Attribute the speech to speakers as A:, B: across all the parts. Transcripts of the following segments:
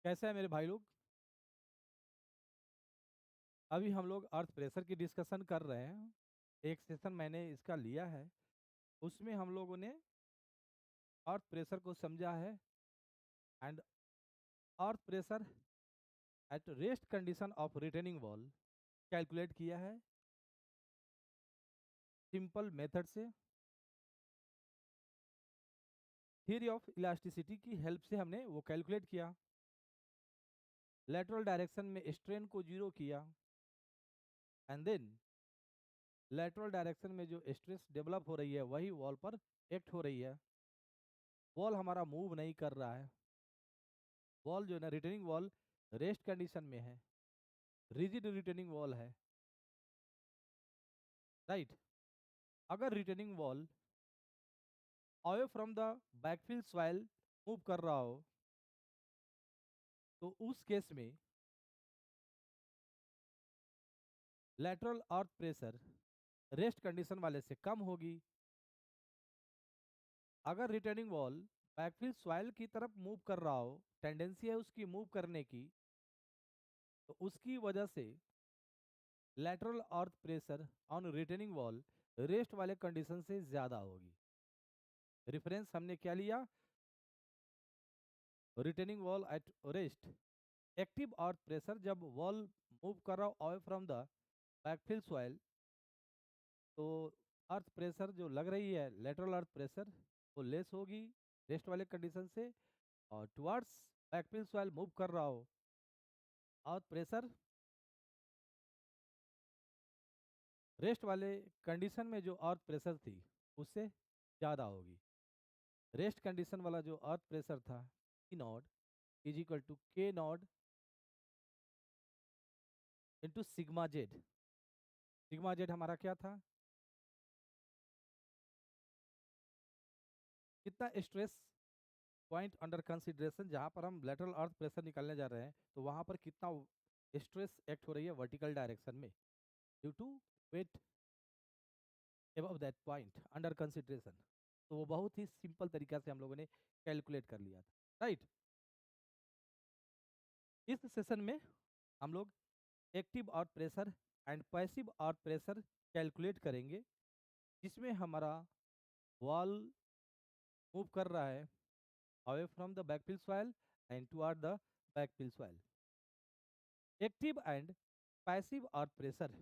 A: कैसे है मेरे भाई लोग। अभी हम लोग अर्थ प्रेशर की डिस्कशन कर रहे हैं। एक सेशन मैंने इसका लिया है, उसमें हम लोगों ने अर्थ प्रेशर को समझा है and earth pressure at rest condition of retaining wall calculate किया है सिंपल मेथड से। थ्योरी ऑफ इलास्टिसिटी की हेल्प से हमने वो कैलकुलेट किया। लेटरल डायरेक्शन में स्ट्रेन को जीरो किया एंड देन लेटरल डायरेक्शन में जो स्ट्रेस डेवलप हो रही है वही वॉल पर एक्ट हो रही है। वॉल हमारा मूव नहीं कर रहा है। वॉल जो है ना, रिटेनिंग वॉल रेस्ट कंडीशन में है, रिजिड रिटेनिंग वॉल है, राइट। अगर retaining wall away from the backfill soil move कर रहा हो तो उस केस में lateral earth pressure rest condition वाले से कम होगी। अगर रिटेनिंग वॉल बैकफिल सॉइल की तरफ मूव कर रहा हो, टेंडेंसी है उसकी मूव करने की, तो उसकी वजह से lateral earth pressure on retaining wall rest वाले कंडीशन से ज्यादा होगी। रेफरेंस हमने क्या लिया? Retaining wall at rest. Active earth pressure जब वॉल मूव कर रहा हो away from the backfill soil, तो अर्थ प्रेशर जो लग रही है लेटरल अर्थ प्रेशर वो लेस होगी रेस्ट वाले कंडीशन से। और टुवर्ड्स बैकफिल सॉइल मूव कर रहा हो, अर्थ प्रेशर रेस्ट वाले कंडीशन में जो अर्थ प्रेशर थी उससे ज़्यादा होगी। रेस्ट कंडीशन वाला जो अर्थ प्रेशर था ई नॉट इज इक्वल टू के not into sigma Z. Sigma Z हमारा क्या था? कितना स्ट्रेस पॉइंट अंडर कंसिडरेशन, जहां पर हम लेटरल अर्थ प्रेशर निकालने जा रहे हैं तो वहां पर कितना स्ट्रेस एक्ट हो रही है वर्टिकल डायरेक्शन में due to weight above that point under consideration. तो वो बहुत ही सिंपल तरीका से हम लोगों ने कैलकुलेट कर लिया था, राइट। इस सेशन में हम लोग active earth pressure and passive earth pressure calculate करेंगे, जिसमें हमारा वॉल मूव कर रहा है away from the backfill soil and toward the backfill soil. Active and passive earth pressure.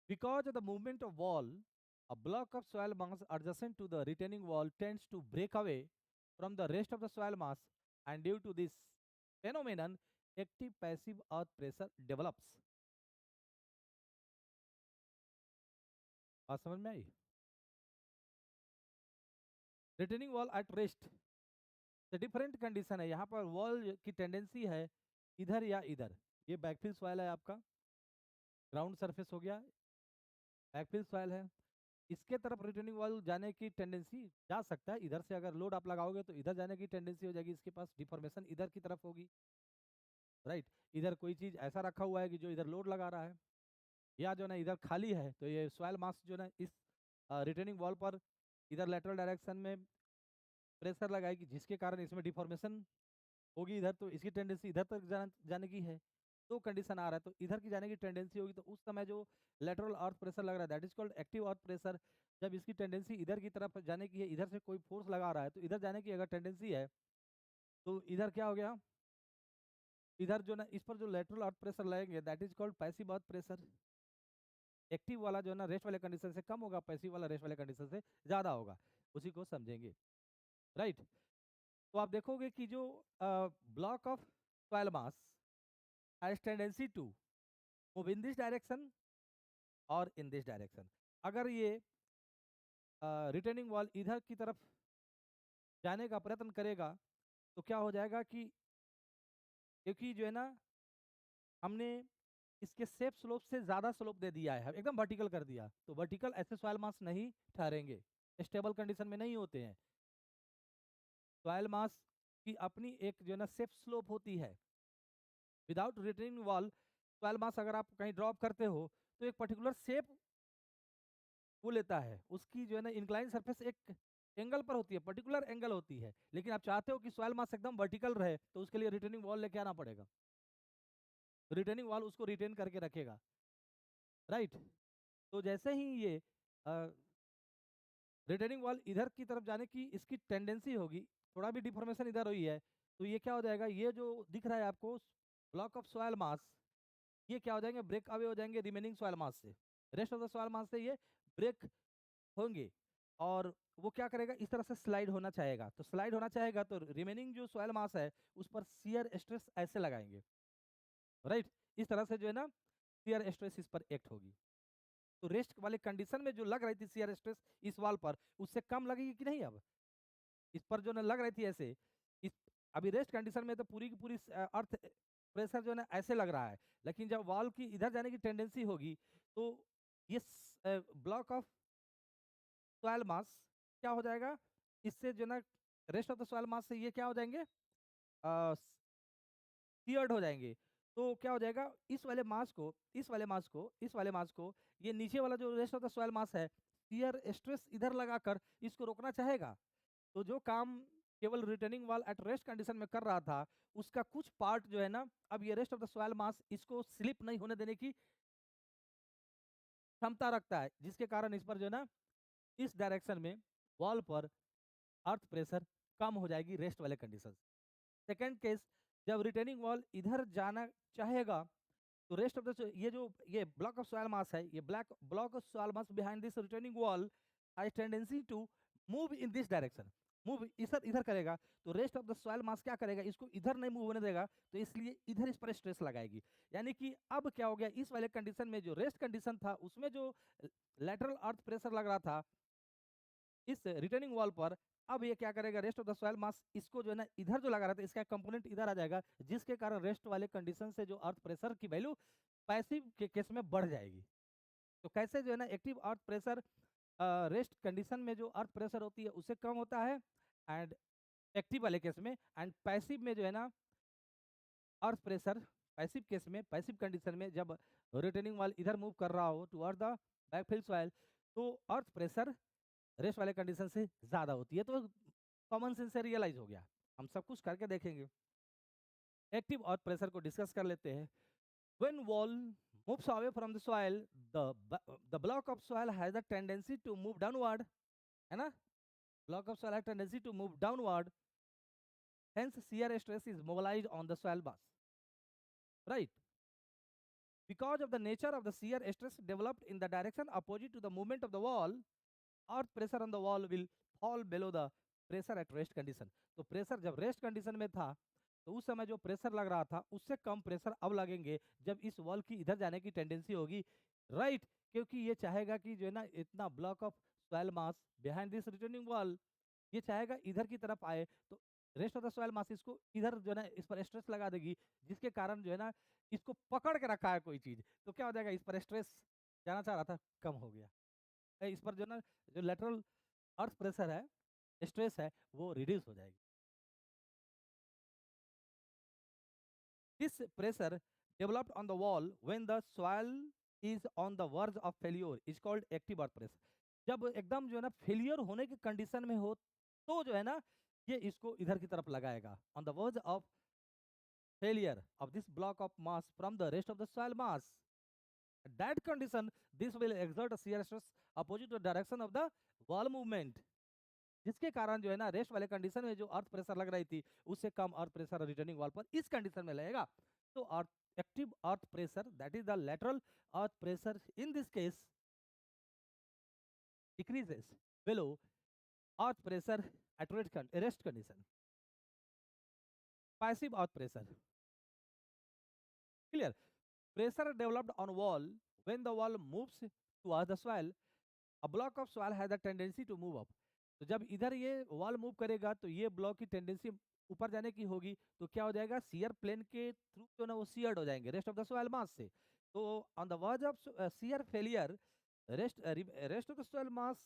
A: Because of the movement of wall, a block of soil mass adjacent to the retaining wall tends to break away from the rest of the soil mass, and due to this phenomenon, active passive earth pressure develops. बात समझ में आई? Retaining wall at rest different condition है। यहाँ पर wall की tendency है इधर या इधर। ये बैकफिल सॉइल है, आपका ग्राउंड सरफेस हो गया, बैकफिल सॉइल है। इसके तरफ रिटर्निंग वॉल जाने की टेंडेंसी जा सकता है, इधर से अगर लोड आप लगाओगे तो इधर जाने की टेंडेंसी हो जाएगी, इसके पास डिफॉर्मेशन इधर की तरफ होगी, राइट। इधर कोई चीज ऐसा रखा हुआ है कि जो इधर लोड लगा रहा है, या जो ना इधर खाली है, तो ये सॉइल मास जो ना इस रिटर्निंग वॉल पर इधर लेटरल डायरेक्शन में प्रेशर लगाएगी, जिसके कारण इसमें डिफॉर्मेशन होगी इधर, तो इसकी टेंडेंसी इधर तक जाने की है। तो कंडीशन आ रहा है तो इधर की जाने की टेंडेंसी होगी, तो उस समय जो लेटरल अर्थ प्रेशर लग रहा है that is called active earth pressure. जब इसकी टेंडेंसी इधर की तरफ जाने की है, इधर से कोई फोर्स लगा रहा है, तो इधर जाने की अगर टेंडेंसी है तो इधर क्या हो गया, इधर जो ना इस पर जो लेटरल अर्थ प्रेशर लगेंगे that is called passive earth pressure. Active वाला जो है ना रेस्ट वाले कंडीशन से कम होगा, पैसिव वाला रेस्ट वाले कंडीशन से ज्यादा होगा। उसी को समझेंगे, राइट। तो आप देखोगे कि जो block of soil mass has tendency to move in this direction और इन दिस डायरेक्शन। अगर ये रिटर्निंग वॉल इधर की तरफ जाने का प्रयत्न करेगा तो क्या हो जाएगा कि क्योंकि जो है ना हमने इसके सेफ स्लोप से ज्यादा स्लोप दे दिया है, एकदम वर्टिकल कर दिया, तो वर्टिकल ऐसे सॉइल मास नहीं ठहरेंगे, स्टेबल कंडीशन में नहीं होते हैं। सॉइल मास की अपनी एक जो है ना सेफ स्लोप होती है। विदाउट रिटर्निंग वॉल सॉइल मास अगर आप कहीं ड्रॉप करते हो तो एक पर्टिकुलर शेप वो लेता है, उसकी जो है ना इंक्लाइन सरफेस एक एंगल पर होती है, पर्टिकुलर एंगल होती है, लेकिन आप चाहते हो कि सॉइल मास एकदम वर्टिकल रहे, तो उसके लिए रिटेनिंग वॉल लेके आना पड़ेगा। रिटेनिंग वॉल उसको रिटेन करके रखेगा, राइट। तो जैसे ही ये रिटेनिंग वॉल इधर की तरफ जाने की इसकी टेंडेंसी होगी, थोड़ा भी डिफॉर्मेशन इधर हुई है, तो ये क्या हो जाएगा, ये जो दिख रहा है आपको ब्लॉक ऑफ सॉइल मास, ये क्या हो जाएंगे, ब्रेक अवे हो जाएंगे रिमेनिंग सॉइल मास से, रेस्ट ऑफ द सॉइल मास से ये ब्रेक होंगे। और वो क्या करेगा, इस तरह से स्लाइड होना चाहेगा, तो स्लाइड होना चाहेगा तो रिमेनिंग जो सॉइल मास है उस पर शियर स्ट्रेस ऐसे लगाएंगे, राइट। इस तरह से जो है ना शियर स्ट्रेस इस पर एक्ट होगी। तो रेस्ट वाले कंडीशन में जो लग रही थी शियर स्ट्रेस इस वाल पर, उससे कम लगेगी कि नहीं। अब इस पर जो ना लग रही थी ऐसे, इस अभी रेस्ट कंडीशन में तो पूरी की पूरी अर्थ प्रेशर जो है ना ऐसे लग रहा है, लेकिन जब वॉल की इधर जाने की टेंडेंसी होगी तो ये ब्लॉक ऑफ सॉइल मास क्या हो जाएगा, इससे जो ना रेस्ट ऑफ द सॉइल मास से ये क्या हो जाएंगे, शियर्ड हो जाएंगे। तो क्या हो जाएगा, इस वाले मास को इस वाले मास को इस वाले मास को ये नीचे वाला जो rest of the soil mass है शियर स्ट्रेस इधर लगाकर इसको रोकना चाहेगा। तो जो काम केवल returning wall at rest condition में कर रहा था, उसका कुछ पार्ट जो है ना, अब ये रेस्ट ऑफ द सॉइल मास इसको स्लिप नहीं होने देने की क्षमता रखता है, जिसके कारण इस पर जो है ना इस डायरेक्शन में वॉल पर अर्थ प्रेशर कम हो जाएगी रेस्ट वाले कंडीशन। सेकेंड केस, जब रिटर्निंग वॉल इधर जाना चाहेगा तो रेस्ट ऑफ द ये ब्लॉक ऑफ सॉइल मास है, ये block of soil mass behind this returning wall has tendency to move in this direction, move इधर इधर करेगा। तो rest of the soil mass क्या करेगा, इसको इधर नहीं मूव होने देगा, तो इसलिए इधर इस पर स्ट्रेस लगाएगी। यानी कि अब क्या हो गया, इस वाले कंडीशन में जो रेस्ट कंडीशन था उसमें जो लेटरल अर्थ प्रेशर लग रहा था इस रिटर्निंग वॉल पर, अब ये क्या करेगा, रेस्ट ऑफ द सॉइल मास इसको जो है ना इधर जो लगा रहा था इसका कंपोनेंट इधर आ जाएगा, जिसके कारण रेस्ट वाले कंडीशन से जो अर्थ प्रेशर की वैल्यू पैसिव के केस में बढ़ जाएगी। तो कैसे जो है ना active earth pressure rest condition में जो अर्थ प्रेशर होती है उससे कम होता है एंड एक्टिव वाले केस में, एंड पैसिव में जो है ना अर्थ प्रेशर पैसिव केस में, पैसिव कंडीशन में जब रिटर्निंग वाल इधर मूव कर रहा हो टुवर्ड द बैकफिल सॉइल, तो अर्थ प्रेशर रेस्ट वाले कंडीशन से ज्यादा होती है। तो कॉमन सेंस से रियलाइज हो गया, हम सब कुछ करके देखेंगे। एक्टिव अर्थ प्रेशर को डिस्कस कर लेते हैं। When wall moves away from the soil, the block of soil has a tendency to move downward, है ना? Block of soil has a tendency to move downward. Hence, shear stress is mobilized on the soil mass, right? Because of the nature of the shear stress developed in the direction opposite to the movement of the wall, earth pressure on the wall will fall below the pressure at rest condition. तो pressure जब rest condition में था तो उस समय जो pressure लग रहा था उससे कम प्रेशर अब लगेंगे जब इस वॉल की इधर जाने की टेंडेंसी होगी, राइट। क्योंकि ये चाहेगा कि जो है ना इतना block of soil mass behind this returning wall, ये चाहेगा इधर की तरफ आए, तो रेस्ट ऑफ द सॉइल मास इसको इधर जो है ना इस पर स्ट्रेस लगा देगी, जिसके कारण जो है ना इसको पकड़ के रखा है कोई चीज, तो क्या हो जाएगा, इस पर स्ट्रेस जाना चाह रहा था कम हो गया, इस पर जो ना जो लेटरल अर्थ प्रेशर है, स्ट्रेस है, वो रिड्यूस हो जाएगी। This pressure developed on the wall when the soil is on the verge of failure is called active earth pressure. जब एकदम जो है ना फेलियर होने की कंडीशन में हो तो जो है ना ये इसको इधर की तरफ लगाएगा, on the verge of failure of this block of mass from the rest of the soil mass. At that condition, this will exert a shear stress opposite to the direction of the wall movement, जिसके कारण जो है ना rest वाले condition में जो earth pressure लग रही थी उससे कम अर्थ प्रेशर रिटर्निंग वॉल पर इस कंडीशन में लगेगा। तो earth active earth pressure that is the lateral earth pressure in this case decreases below earth pressure at rest condition. Passive earth pressure, clear. Pressure developed on wall when the wall moves towards the soil. A block of soil has a tendency to move up. तो जब इधर ये wall move करेगा तो ये block की tendency ऊपर जाने की होगी, तो क्या हो जाएगा, शियर प्लेन के थ्रू जो ना वो शियर्ड हो जाएंगे रेस्ट ऑफ द सॉइल मास से। तो on the verge of shear failure, rest of the soil mass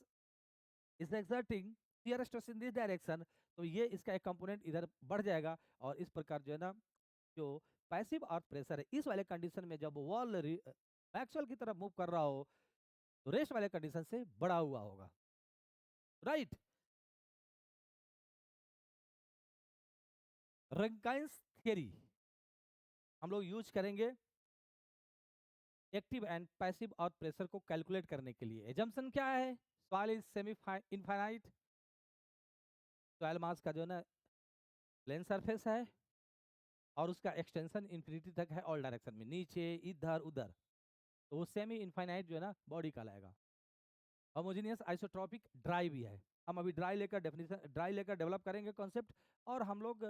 A: is exerting shear stress in this direction, तो ये इसका एक कंपोनेंट इधर बढ़ जाएगा और इस प्रकार जो है ना जो पैसिव अर्थ प्रेशर है इस वाले कंडीशन में जब वॉल बैक्सवेल की तरफ मूव कर रहा हो तो रेस्ट वाले कंडीशन से बड़ा हुआ होगा, राइट। रैंकाइन्स थियरी हम लोग यूज करेंगे एक्टिव एंड पैसिव और प्रेशर को कैलकुलेट करने के लिए। एजम्पशन क्या है? Soil is semi infinite, soil mass का जो है ना प्लेन सरफेस है और उसका एक्सटेंशन इन्फिनिटी तक है ऑल डायरेक्शन में, नीचे इधर उधर, तो वो सेमी इनफाइनाइट जो है ना बॉडी कहलाएगा। होमोजेनियस आइसोट्रॉपिक ड्राई भी है। हम अभी ड्राई लेकर डेफिनेशन, ड्राई लेकर डेवलप करेंगे कॉन्सेप्ट, और हम लोग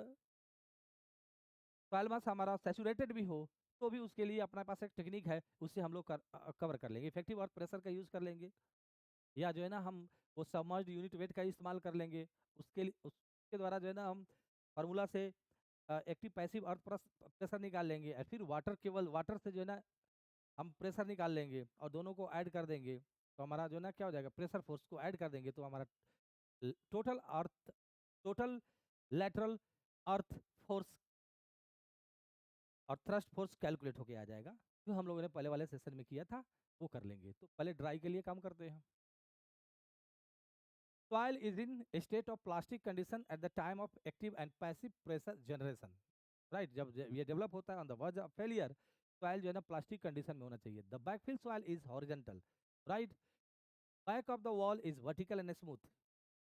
A: सॉइल मास हमारा सैचुरेटेड भी हो तो भी उसके लिए अपने पास एक टेक्निक है, उससे हम लोग कवर कर लेंगे। इफेक्टिव और प्रेशर का यूज कर लेंगे, या जो है ना हम वो सबमर्ज्ड यूनिट वेट का इस्तेमाल कर लेंगे। उसके लिए उसके द्वारा जो है ना हम फार्मूला से एक्टिव पैसिव और प्रेशर निकाल लेंगे, और फिर वाटर, केवल वाटर से जो है ना हम प्रेशर निकाल लेंगे और दोनों को ऐड कर देंगे, तो हमारा जो है ना क्या हो जाएगा, प्रेशर फोर्स को ऐड कर देंगे तो हमारा टोटल लेटरल अर्थ फोर्स और थ्रस्ट फोर्स कैलकुलेट होके आ जाएगा, जो हम लोगों ने पहले वाले सेशन में किया था वो कर लेंगे। तो पहले ड्राई के लिए काम करते हैं। Soil is in a state of plastic condition at the time of active and passive pressure generation. Right, जब ये डेवलप होता है on the verge of failure, soil जो है ना प्लास्टिक कंडीशन में होना चाहिए। The backfill soil is horizontal, right? Back of the wall is vertical and smooth.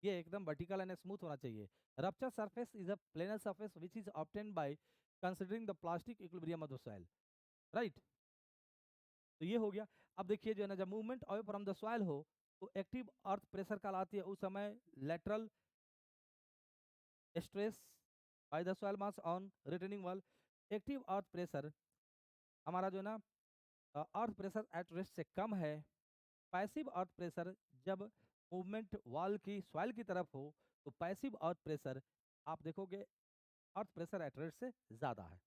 A: ये एकदम vertical and smooth होना चाहिए। Rupture surface is a planar surface which is obtained by considering the plastic equilibrium of the soil, right? तो ये हो गया। अब देखिए जो है ना जब movement away from the soil हो तो एक्टिव अर्थ प्रेशर कहलाती है उस समय lateral stress by the soil mass on returning wall. Active earth pressure हमारा जो है ना अर्थ प्रेशर एट रेस्ट से कम है। पैसिव अर्थ प्रेशर जब मूवमेंट वॉल की सॉइल की तरफ हो तो पैसिव अर्थ प्रेशर आप देखोगे अर्थ प्रेशर एट रेस्ट से ज्यादा है।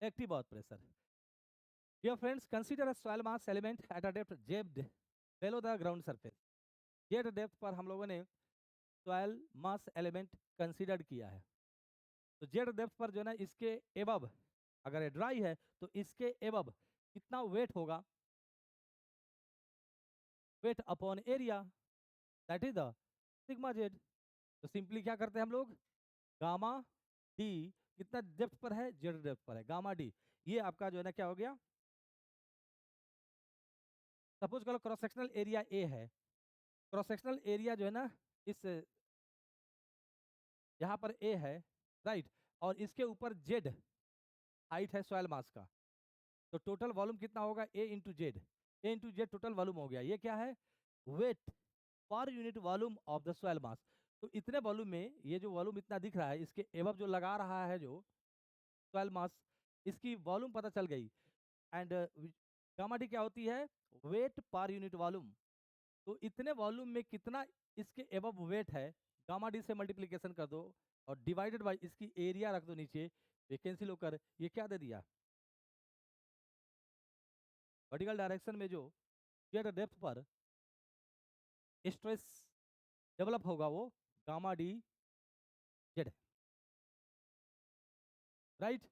A: Active earth pressure, dear friends, consider a soil mass element at a depth Z below the ground surface। Z depth पर हम लोगों ने सॉइल मास एलिमेंट कंसीडर किया है। तो जेड डेप्थ पर जो है ना इसके एबव, अगर ये ड्राई है तो इसके एबव कितना वेट होगा, weight upon area, that is the sigma Z. तो सिंपली क्या करते हैं हम लोग, गामा डी कितना डेप्थ पर है, जेड डेप्थ पर है, गामा डी। ये आपका जो है ना क्या हो गया, सपोज करो क्रॉस सेक्शनल एरिया ए है, क्रॉस सेक्शनल एरिया जो है ना इस यहाँ पर ए है, राइट, और इसके ऊपर जेड हाइट है सॉइल मास का, तो टोटल वॉल्यूम कितना होगा, A into Z. A into Z total volume हो गया। ये क्या है, weight per unit volume of the soil mass. तो इतने वॉल्यूम में ये जो वॉल्यूम इतना दिख रहा है, इसके एबव जो लगा रहा है जो सॉइल मास, इसकी वॉल्यूम पता चल गई। एंड गामा डी क्या होती है, वेट पर यूनिट वॉल्यूम। तो इतने वॉल्यूम में कितना इसके एबव वेट है, गामा डी से मल्टीप्लीकेशन कर दो और डिवाइडेड बाई इसकी एरिया रख दो नीचे, वैकेंसी होकर ये क्या दे दिया, वर्टिकल डायरेक्शन में जो जेड डेप्थ पर स्ट्रेस डेवलप होगा वो गामा डी जेड, राइट।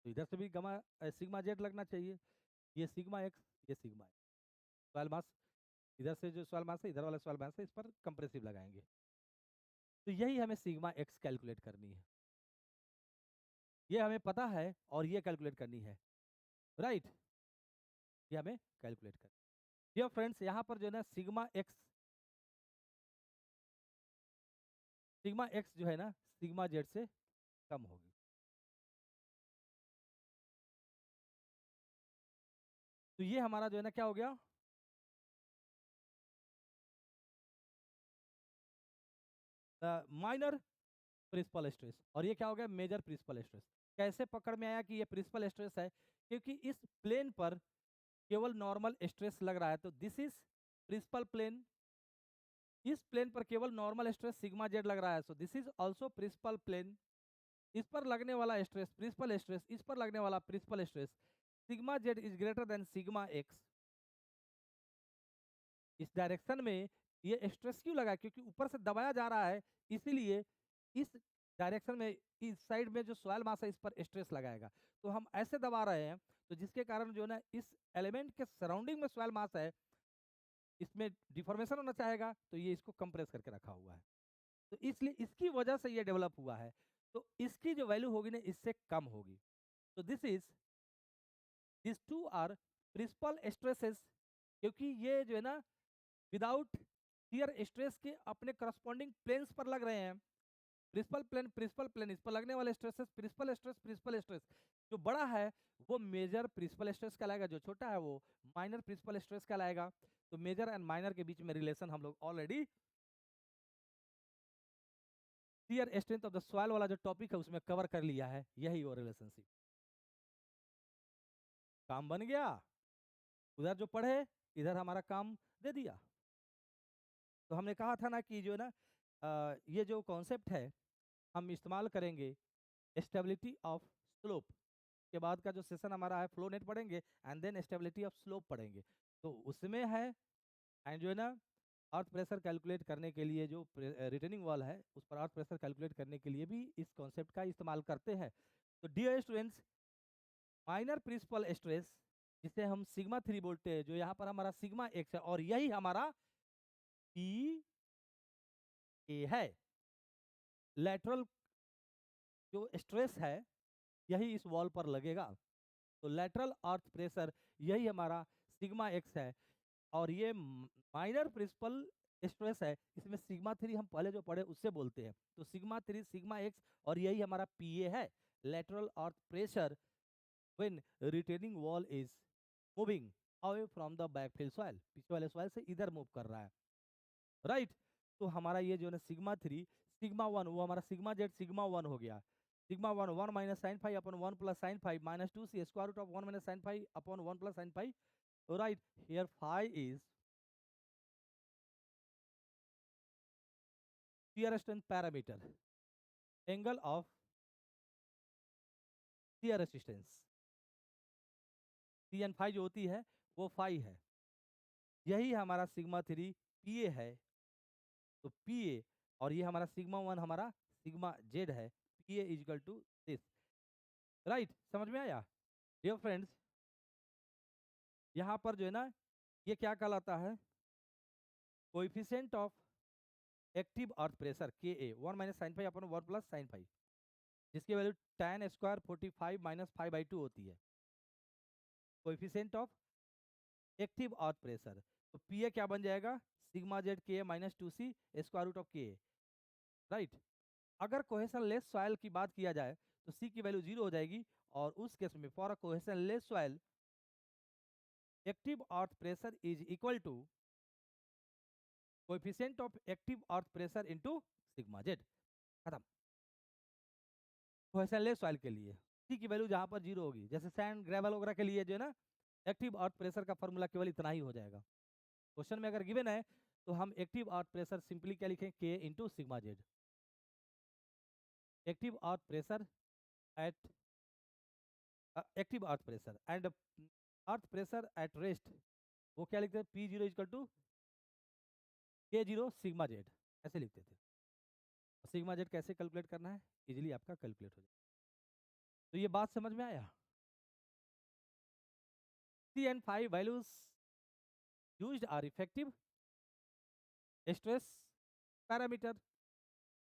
A: तो इधर से भी गामा सिग्मा जेड लगना चाहिए, ये सिग्मा एक्स, ये सिग्मा एक्स। सॉइल मास इधर से जो सॉइल मास है, इधर वाला सॉइल मास है, इस पर कंप्रेसिव लगाएंगे। तो यही हमें सिग्मा एक्स कैलकुलेट करनी है, ये हमें पता है और ये कैलकुलेट करनी है, राइट। ये हमें कैलकुलेट कर, डियर फ्रेंड्स, यहाँ पर जो है ना सिग्मा एक्स जो है ना सिग्मा जेड से कम होगी। तो ये हमारा जो है ना क्या हो गया, माइनर प्रिंसिपल स्ट्रेस, और ये क्या हो गया, मेजर प्रिंसिपल स्ट्रेस। कैसे पकड़ में आया कि ये प्रिंसिपल स्ट्रेस है, क्योंकि इस प्लेन पर केवल नॉर्मल स्ट्रेस लग रहा है, तो दिस इज प्रिंसिपल प्लेन। इस प्लेन पर केवल नॉर्मल स्ट्रेस सिग्मा जेड लग रहा है, so this is also principal plane. इस पर लगने वाला स्ट्रेस प्रिंसिपल स्ट्रेस, इस पर लगने वाला principal stress, sigma Z is greater than sigma X. इस डायरेक्शन में ये स्ट्रेस क्यों लगा, क्योंकि ऊपर से दबाया जा रहा है, इसीलिए इस डायरेक्शन में, इस साइड में जो सॉइल मास है इस पर स्ट्रेस लगाएगा। तो हम ऐसे दबा रहे हैं, तो जिसके कारण जो है ना इस एलिमेंट के सराउंडिंग में सॉइल मास है, इसमें डिफॉर्मेशन होना चाहेगा, तो ये इसको कंप्रेस करके रखा हुआ है। तो इसलिए इसकी वजह से ये डेवलप हुआ है। तो इसकी जो वैल्यू होगी ना इससे कम होगी। तो this two are principal stresses, क्योंकि ये जो है ना विदाउट शियर स्ट्रेस के अपने करस्पॉन्डिंग प्लेन्स पर लग रहे हैं। प्रिंसिपल प्लेन इस पर लगने वाले स्ट्रेसेस प्रिंसिपल स्ट्रेस जो बड़ा है वो मेजर प्रिंसिपल स्ट्रेस कहलाएगा, जो छोटा है वो माइनर प्रिंसिपल स्ट्रेस कहलाएगा। तो मेजर एंड माइनर के बीच में रिलेशन हम लोग already shear strength of the soil वाला जो टॉपिक है उसमें कवर कर लिया है, यही वो रिलेशनशिप। काम बन गया, उधर जो पढ़े इधर हमारा काम दे दिया। तो हमने कहा था ना कि जो है ना ये जो कॉन्सेप्ट है हम इस्तेमाल करेंगे स्टेबिलिटी ऑफ स्लोप के बाद का जो सेशन हमारा है फ्लो नेट पढ़ेंगे and then stability of slope पढ़ेंगे। तो उसमें है एंड जो है ना अर्थ प्रेशर कैलकुलेट करने के लिए जो रिटर्निंग वॉल है उस पर अर्थ प्रेशर कैलकुलेट करने के लिए भी इस कॉन्सेप्ट का इस्तेमाल करते हैं। तो dear students, minor principal stress जिसे हम सिग्मा 3 बोलते हैं, जो यहाँ पर हमारा सिग्मा एक्स है और यही हमारा पी ए है। लेटरल जो स्ट्रेस है यही इस वॉल पर लगेगा। तो लेटरल अर्थ प्रेशर यही हमारा सिग्मा एक्स है और ये माइनर प्रिंसिपल स्ट्रेस है, इसमें सिग्मा 3 हम पहले जो पढ़े उससे बोलते हैं। तो सिग्मा 3 सिग्मा एक्स और यही हमारा पी ए है, lateral earth pressure when retaining wall is moving away from the backfill soil, पीछे वाले सॉइल से इधर मूव कर रहा है, राइट। तो हमारा ये जो है ना सिग्मा 3 सिग्मा 1 वो हमारा सिग्मा जेड सिग्मा 1 हो गया। Sigma 1 1 minus sine five upon 1 plus sine phi minus 2 C square root of 1 minus sine five upon 1 plus sine phi, right. Here phi is shear strength parameter, angle of shear resistance, C and phi जो होती है वो five है, यही हमारा sigma 3 P A है। तो P ए और ये हमारा सिग्मा 1 हमारा सिग्मा जेड है, P A equal to this, right. समझ में आया डियर फ्रेंड्स? यहाँ पर जो है ना ये क्या कहलाता है, coefficient of active earth pressure K A 1 minus sine five upon 1 plus sine five, जिसकी वैल्यू tan स्क्वायर 45 माइनस 5/2 होती है। Coefficient of active earth pressure, तो पी ए क्या बन जाएगा, sigma Z K A minus 2c square root of K A, right. अगर cohesion less soil की बात किया जाए तो सी की वैल्यू 0 हो जाएगी और उस केस में for a cohesion less soil active earth pressure is equal to coefficient of active earth pressure into sigma Z, खत्म। कोहेशन लेस सॉइल के लिए सी की वैल्यू जहां पर 0 होगी, जैसे सैंड ग्रेवल वगैरह के लिए जो है ना एक्टिव अर्थ प्रेशर का फॉर्मूला केवल इतना ही हो जाएगा। क्वेश्चन में अगर गिवन है तो हम एक्टिव अर्थ प्रेशर सिंपली क्या लिखें, के into sigma Z. Active earth pressure at active earth pressure and earth pressure at rest, वो क्या लिखते हैं, पी जीरो इजकल टू के जीरो सिग्मा जेड, ऐसे लिखते थे। सिग्मा जेड कैसे कैलकुलेट करना है, इजीली आपका कैलकुलेट हो जाए। तो ये बात समझ में आया? C and five values used are effective stress parameter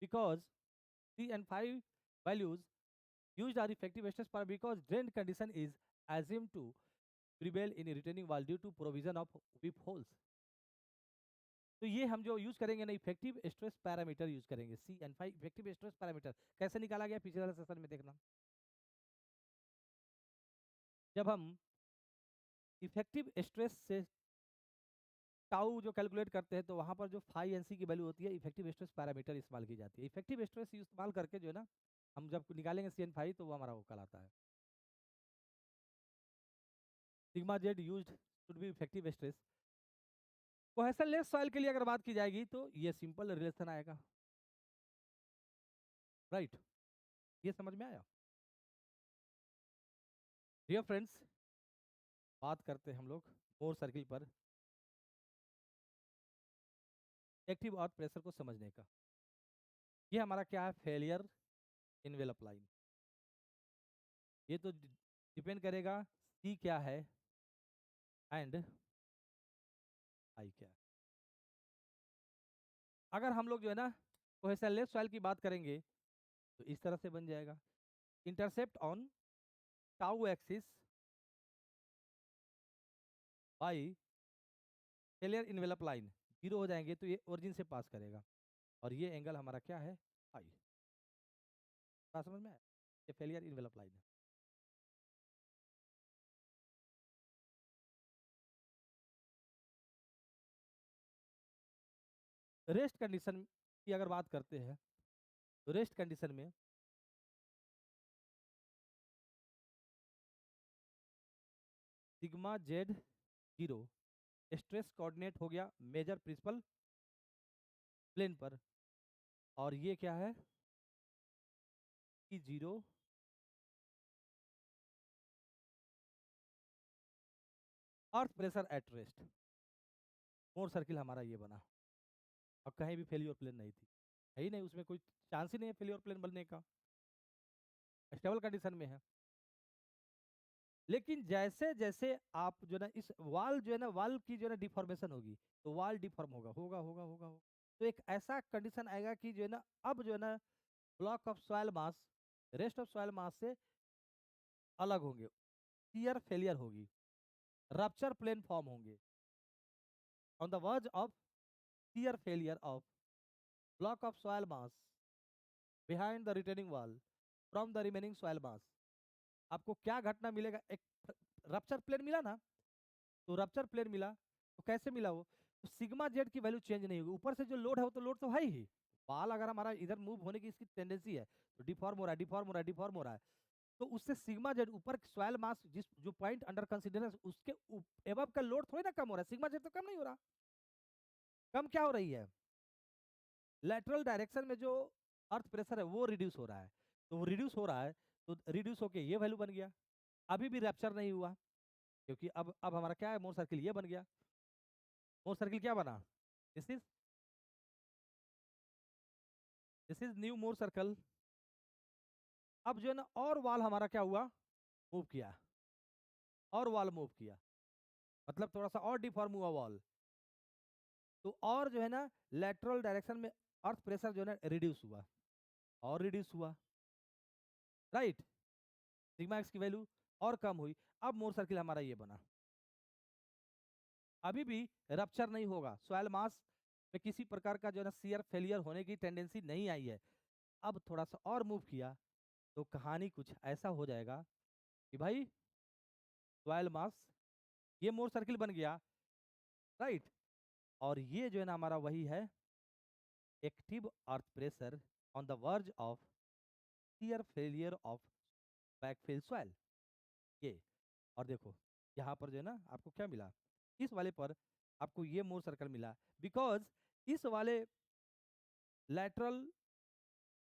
A: because C and 5 values used are effective stress parameter because drain condition is assumed to prevail in a retaining wall due to provision of weep holes। तो ये हम जो use करेंगे ना effective stress parameter use करेंगे, C and phi effective stress parameter कैसे निकाला गया पिछले वाले सेशन में देखना। जब हम इफेक्टिव स्ट्रेस से टाउ जो कैलकुलेट करते हैं तो वहां पर जो फाइव एन सी की वैल्यू होती है इफेक्टिव स्ट्रेस पैरामीटर इस्तेमाल की जाती है। इफेक्टिव स्ट्रेस इस्तेमाल करके जो है ना हम जब निकालेंगे सी एन फाइव तो वो हमारा वो कहलाता है sigma Z used should be effective stress. Cohesion less soil के लिए अगर बात की जाएगी तो ये सिंपल रिलेशन आएगा, राइट। ये समझ में आया डियर फ्रेंड्स? बात करते हैं हम लोग मोर सर्किल पर एक्टिव अर्थ प्रेशर को समझने का। ये हमारा क्या है, फेलियर इनवेलप लाइन। ये तो डिपेंड करेगा सी क्या है एंड आई क्या है। अगर हम लोग जो है ना कोहेशन लेस सॉइल की बात करेंगे तो इस तरह से बन जाएगा, intercept on tau axis by failure envelope line, zero हो जाएंगे तो ये ओरिजिन से पास करेगा, और ये एंगल हमारा क्या है, आई। बात समझ में आया? ये फेलियर इन्वेलप लाइन है। रेस्ट कंडीशन की अगर बात करते हैं तो रेस्ट कंडीशन में sigma Z zero stress coordinate हो गया मेजर प्रिंसिपल प्लेन पर, और ये क्या है कि zero earth pressure at rest, more circle हमारा ये बना, और कहीं भी फेलियर प्लेन नहीं थी, है ही नहीं, उसमें कोई चांस ही नहीं है फेलियर प्लेन बनने का, स्टेबल कंडीशन में है। लेकिन जैसे जैसे आप जो है ना इस वाल जो है ना वाल की जो है ना डिफॉर्मेशन होगी, तो वाल डिफॉर्म होगा, तो एक ऐसा कंडीशन आएगा कि जो है ना अब जो है ना block of soil mass rest of soil मास से अलग होंगे, शियर फेलियर होगी, रप्चर प्लेन फॉर्म होंगे, on the verge of shear failure of block of soil mass behind the retaining wall from the remaining soil मास। आपको क्या घटना मिलेगा, एक रप्चर प्लेन मिला ना, तो रप्चर प्लेन मिला तो कैसे मिला वो, तो सिग्मा जेड की वैल्यू चेंज नहीं होगी, ऊपर से जो लोड है वो तो लोड तो है ही, बाल अगर हमारा इधर मूव होने की इसकी टेंडेंसी है तो डिफॉर्म हो रहा है, डिफॉर्म हो रहा है, तो उससे सिग्मा जेड ऊपर सॉइल मास जिस जो पॉइंट अंडर कंसिडरेशन उसके एबव का लोड थोड़ी ना कम हो रहा है, सिग्मा जेड तो कम नहीं हो रहा, कम क्या हो रही है, लेटरल डायरेक्शन में जो अर्थ प्रेशर है वो रिड्यूस हो रहा है, तो वो रिड्यूस हो रहा है तो रिड्यूस होके ये वैल्यू बन गया, अभी भी रैप्चर नहीं हुआ, क्योंकि अब हमारा क्या है, मोर सर्किल ये बन गया, मोर सर्किल क्या बना, this is this is new more circle. अब जो है ना और वाल हमारा क्या हुआ, मूव किया, और वाल मूव किया, मतलब थोड़ा सा और डिफॉर्म हुआ वॉल, तो और जो है ना लेटरल डायरेक्शन में अर्थ प्रेशर जो है ना रिड्यूस हुआ, और रिड्यूस हुआ, राइट, सिग्मा एक्स की वैल्यू और कम हुई, अब मोर सर्किल हमारा ये बना, अभी भी रप्चर नहीं होगा, सॉइल मास में किसी प्रकार का जो है ना शियर फेलियर होने की टेंडेंसी नहीं आई है, अब थोड़ा सा और मूव किया तो कहानी कुछ ऐसा हो जाएगा कि भाई सॉइल मास ये मोर सर्किल बन गया, राइट, और ये जो है ना हमारा वही है active earth pressure on the verge of shear failure of backfill soil, ये, और देखो यहाँ पर जो है ना आपको क्या मिला, इस वाले पर आपको ये मोर सर्कल मिला, बिकॉज इस वाले लैटरल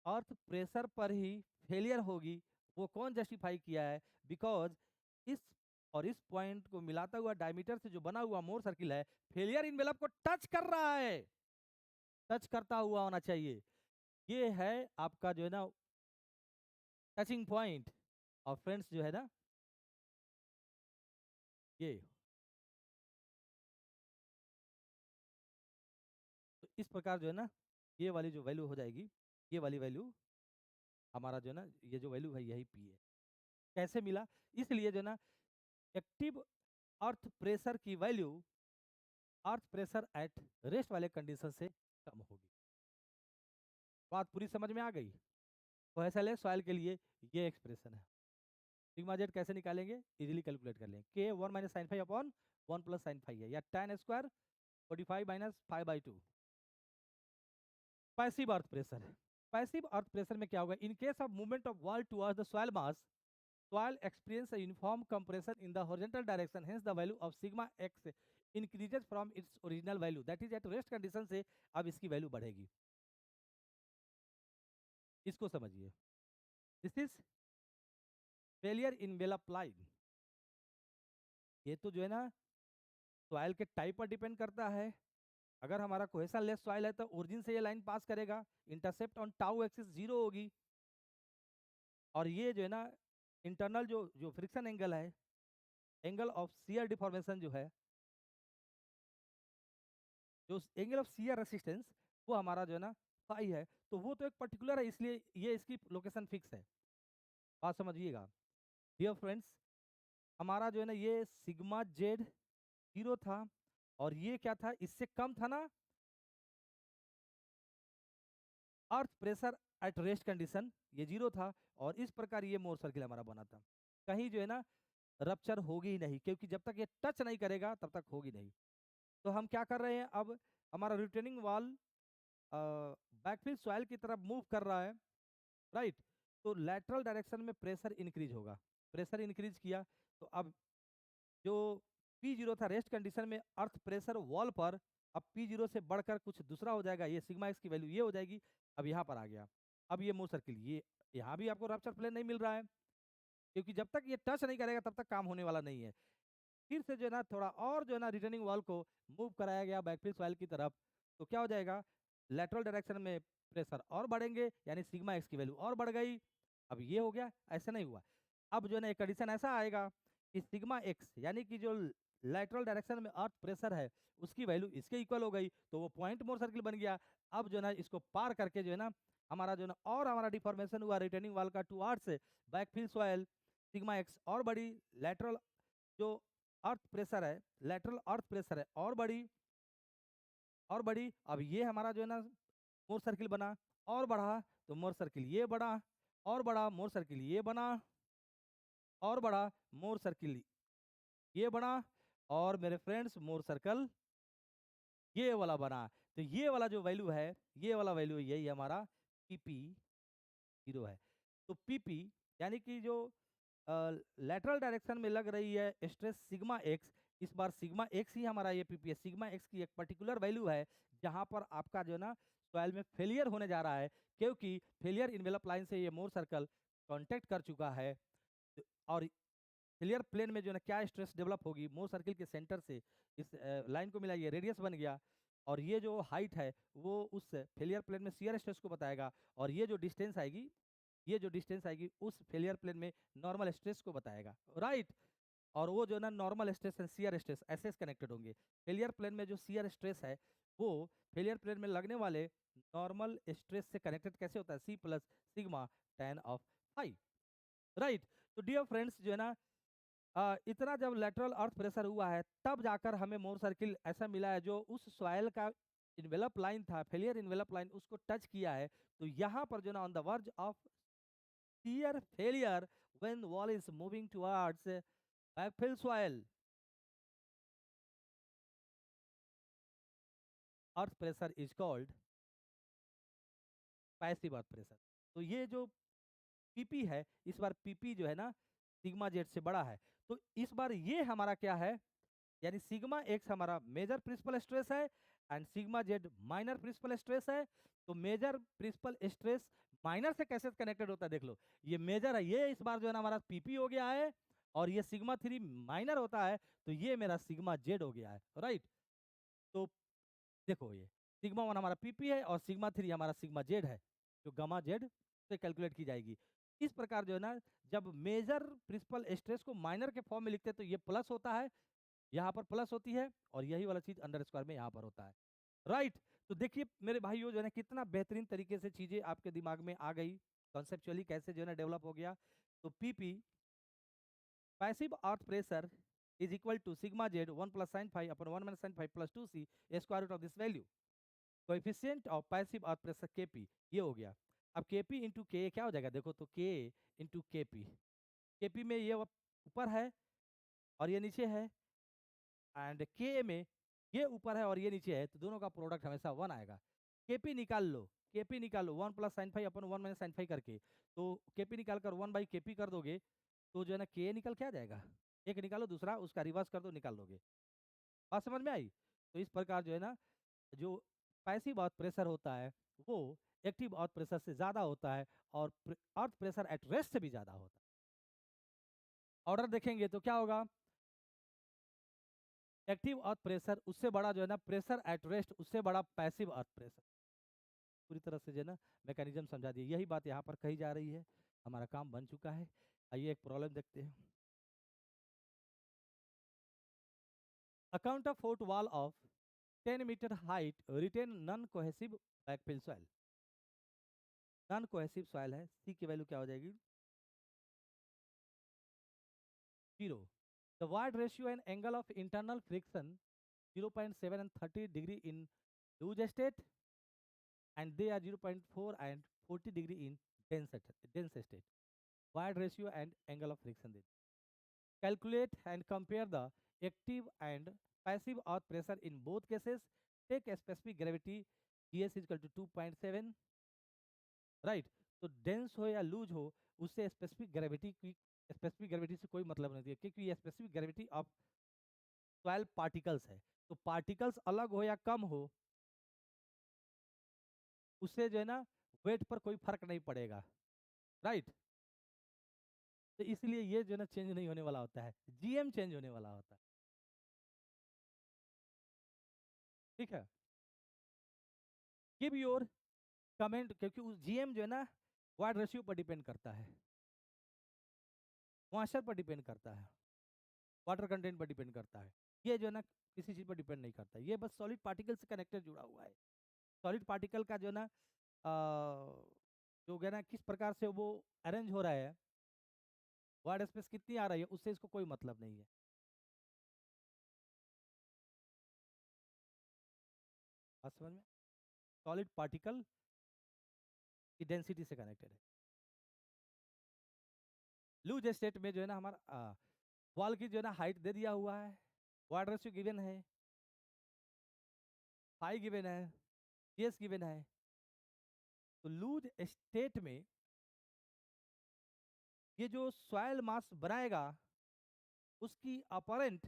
A: अर्थ प्रेशर पर ही फेलियर होगी, वो कौन जस्टिफाई किया है, बिकॉज इस और इस पॉइंट को मिलाता हुआ डायमीटर से जो बना हुआ मोर सर्किल है फेलियर इनवेलप को टच कर रहा है, टच करता हुआ होना चाहिए, ये है आपका जो है ना टचिंग पॉइंट, और फ्रेंड्स जो है ना ये, तो इस प्रकार जो है ना ये वाली जो वैल्यू हो जाएगी, ये वाली वैल्यू हमारा जो है ना ये जो वैल्यू है यही पी है, कैसे मिला, इसलिए जो है ना एक्टिव अर्थ प्रेशर की value earth pressure at rest वाले कंडीशन से कम होगी, बात पूरी समझ में आ गई, तो ऐसा ले सॉइल के लिए ये एक्सप्रेशन है, सिग्मा जेड कैसे निकालेंगे, इजीली कैलकुलेट कर लेंगे, के 1 - sin⁵ अपॉन 1 + sin⁵ है, या tan square 45 - 5/2, passive earth pressure है, पैसिव अर्थ प्रेशर में क्या होगा, in case of movement of wall towards the soil mass soil experience a uniform compression in the horizontal direction, hence the value of sigma x increases from its original value, that is at rest condition से अब इसकी value बढ़ेगी, इसको समझिए, this is failure envelope line, ये तो जो है ना सॉइल के टाइप पर डिपेंड करता है, अगर हमारा कोहेशन लेस सॉइल है तो ओरिजिन से ये लाइन पास करेगा, intercept on tau axis zero होगी, और ये जो है ना इंटरनल जो जो फ्रिक्शन एंगल है, एंगल ऑफ शियर डिफॉर्मेशन जो है, जो एंगल ऑफ शियर रेसिस्टेंस वो हमारा जो है ना फाई है, तो वो तो एक पर्टिकुलर है, इसलिए ये इसकी लोकेशन फिक्स है। बात समझिएगा डियर फ्रेंड्स। हमारा जो है ना ये सिग्मा जेड 0 था, और ये क्या था, इससे कम था ना earth pressure at rest condition, ये 0 था, और इस प्रकार ये मोर सर्किल हमारा बना था। कहीं जो है ना रप्चर होगी ही नहीं, क्योंकि जब तक ये टच नहीं करेगा तब तक होगी नहीं। तो हम क्या कर रहे हैं, अब हमारा रिटेनिंग वॉल बैकफिल सॉइल की तरफ मूव कर रहा है, राइट। तो लैटरल डायरेक्शन में प्रेशर इंक्रीज होगा, प्रेशर इंक्रीज किया, तो अब जो P0 था रेस्ट कंडीशन में अर्थ प्रेशर वॉल पर, अब P0 से बढ़कर कुछ दूसरा हो जाएगा, ये सिग्मा एक्स की वैल्यू ये हो जाएगी। अब यहाँ पर आ गया, अब ये मोर सर्किल, ये यहाँ भी आपको रप्चर प्लेन नहीं मिल रहा है, क्योंकि जब तक ये टच नहीं करेगा तब तक काम होने वाला नहीं है। फिर से जो है ना थोड़ा और जो है ना रिटर्निंग वॉल को मूव कराया गया बैकफिल सॉइल की तरफ, तो क्या हो जाएगा, लेटरल डायरेक्शन में प्रेशर और बढ़ेंगे, यानी सिग्मा एक्स की वैल्यू और बढ़ गई। अब ये हो गया, ऐसा नहीं हुआ। अब जो है ना एक कंडीशन ऐसा आएगा कि सिग्मा एक्स यानी कि जो लेटरल डायरेक्शन में अर्थ प्रेशर है उसकी वैल्यू इसके इक्वल हो गई, तो वो पॉइंट मोर सर्किल बन गया। अब जो है ना इसको पार करके जो है ना हमारा जो है ना और हमारा डिफॉर्मेशन हुआ रिटर्निंग वॉल का towards backfill soil, sigma x और बड़ी, लेटरल जो अर्थ प्रेशर है, लेटरल अर्थ प्रेशर है और बड़ी और बड़ी। अब ये हमारा जो है ना मोर सर्किल बना और बढ़ा, तो मोर सर्किल ये बड़ा और बड़ा, मोर सर्किल ये बना और बड़ा, मोर सर्किल ये बना, और मेरे फ्रेंड्स मोर सर्कल ये वाला बना। तो ये वाला जो वैल्यू है, ये वाला वैल्यू यही हमारा पीपी 0 है। तो पीपी यानी कि जो लेटरल डायरेक्शन में लग रही है स्ट्रेस सिग्मा एक्स, इस बार सिग्मा एक्स ही हमारा ये पीपी है। सिग्मा एक्स की एक पर्टिकुलर वैल्यू है जहां पर आपका जो है ना सॉइल में फेलियर होने जा रहा है, क्योंकि फेलियर इन्वेलप लाइन से ये मोर सर्कल कांटेक्ट कर चुका है, और फेलियर प्लेन में जो है ना क्या स्ट्रेस डेवलप होगी, मोर सर्किल के सेंटर से इस लाइन को मिला, ये रेडियस बन गया, और ये जो हाइट है वो उस फेलियर प्लेन में शियर स्ट्रेस को बताएगा, और ये जो डिस्टेंस आएगी, ये जो डिस्टेंस आएगी उस फेलियर प्लेन में नॉर्मल स्ट्रेस को बताएगा, राइट। और वो जो है ना normal stress and shear stress ऐसे कनेक्टेड होंगे। फेलियर प्लेन में जो शियर स्ट्रेस है वो फेलियर प्लेन में लगने वाले नॉर्मल स्ट्रेस से कनेक्टेड कैसे होता है, C plus sigma tan of phi, right. तो डियर फ्रेंड्स जो है ना इतना जब लेटरल अर्थ प्रेशर हुआ है तब जाकर हमें मोर सर्किल ऐसा मिला है जो उस सॉइल का इन्वेलप लाइन था, फेलियर इन्वेलप लाइन, उसको टच किया है। तो यहाँ पर जो ना on the verge of shear failure when wall is moving towards backfill soil, earth pressure is called passive earth pressure. तो ये जो पीपी है, इस बार पीपी जो है ना सिग्मा जेड से बड़ा है, तो इस बार ये हमारा क्या है, यानी सिग्मा एक्स हमारा मेजर प्रिंसिपल स्ट्रेस है and sigma Z minor principal stress है। तो मेजर प्रिंसिपल स्ट्रेस माइनर से कैसे कनेक्टेड होता है देख लो, ये मेजर है, ये इस बार जो है ना हमारा पीपी हो गया है, और ये सिग्मा 3 माइनर होता है, तो ये मेरा सिग्मा जेड हो गया है, राइट। तो देखो ये सिग्मा 1 हमारा पीपी है और सिग्मा 3 हमारा सिग्मा जेड है, जो गामा जेड से कैलकुलेट की जाएगी। इस प्रकार जो है ना जब मेजर प्रिंसिपल स्ट्रेस को माइनर के फॉर्म में लिखते हैं तो ये प्लस होता है, यहाँ पर प्लस होती है, और यही वाला चीज अंडर स्क्वायर में यहाँ पर होता है, राइट। तो देखिए मेरे भाइयों जो है ना कितना बेहतरीन तरीके से चीजें आपके दिमाग में आ गई, कॉन्सेप्चुअली कैसे जो है ना डेवलप हो गया। तो PP passive earth pressure is equal to sigma Z 1 plus sine phi upon 1 minus sine phi plus 2c square root of this value, coefficient of passive earth pressure KP, ये हो गया। अब केपी इंटू के क्या हो जाएगा, देखो तो के इंटू केपी, केपी में ये ऊपर है और ये नीचे है, एंड के में ये ऊपर है और ये नीचे है, तो दोनों का प्रोडक्ट हमेशा 1 आएगा। केपी निकाल लो, केपी निकाल लो 1 plus sine phi upon 1 minus sine five करके, तो केपी निकाल कर 1 बाई केपी कर दोगे, तो जो है ना के निकल क्या जाएगा, एक निकालो दूसरा उसका रिवर्स कर दो, निकाल लोगे। बात समझ में आई। तो इस प्रकार जो है ना जो पैसिव अर्थ प्रेशर होता है वो एक्टिव अर्थ प्रेशर से ज्यादा होता है, और अर्थ प्रेशर एट रेस्ट से भी ज्यादा होता है। ऑर्डर देखेंगे तो क्या होगा, एक्टिव अर्थ प्रेशर उससे बड़ा जो है ना प्रेशर एट रेस्ट उससे बड़ा पैसिव अर्थ प्रेशर। पूरी तरह से जो है ना मैकेनिज्म समझा दिए, यही बात यहाँ पर कही जा रही है, हमारा काम बन चुका है। आइए एक प्रॉब्लम देखते हैं। A counterfort wall of 10 meter height retain non-cohesive backfill soil. Non cohesive soil है, सी की वैल्यू क्या हो जाएगी 0। The ward ratio and angle of internal friction 0.7 and 30 degree in loose state and they are 0.4 and 40 degree in dense state. Wide ratio and angle of friction. Calculate and compare the active and passive earth pressure in both cases. Take a specific gravity Gs is equal to 2.7, right? तो dense हो या loose हो उससे specific gravity से कोई मतलब नहीं है, क्योंकि ये specific gravity of soil particles है। तो पार्टिकल्स अलग हो या कम हो उससे जो है ना वेट पर कोई फर्क नहीं पड़ेगा, राइट। तो इसलिए ये जो है ना चेंज नहीं होने वाला होता है, जीएम चेंज होने वाला होता है, ठीक है। गिव योर कमेंट, क्योंकि उस जीएम जो है ना वाट रेशियो पर डिपेंड करता है, मॉइस्चर पर डिपेंड करता है, वाटर कंटेंट पर डिपेंड करता है। ये जो है ना किसी चीज पर डिपेंड नहीं करता, ये बस सॉलिड पार्टिकल से कनेक्टेड जुड़ा हुआ है। सॉलिड पार्टिकल का जो है ना जो है ना किस प्रकार से वो अरेंज हो रहा है, वार्ड स्पेस कितनी आ रही है, उससे इसको कोई मतलब नहीं है। बात समझ में? सॉलिड पार्टिकल की डेंसिटी से कनेक्टेड है। लूज स्टेट में जो है ना हमारा वॉल की जो है ना हाइट दे दिया हुआ है, वार्ड रेशियो गिवन है, पाई गिवन है, एस गिवन है। तो लूज स्टेट में ये जो सॉइल मास बनाएगा उसकी अपरेंट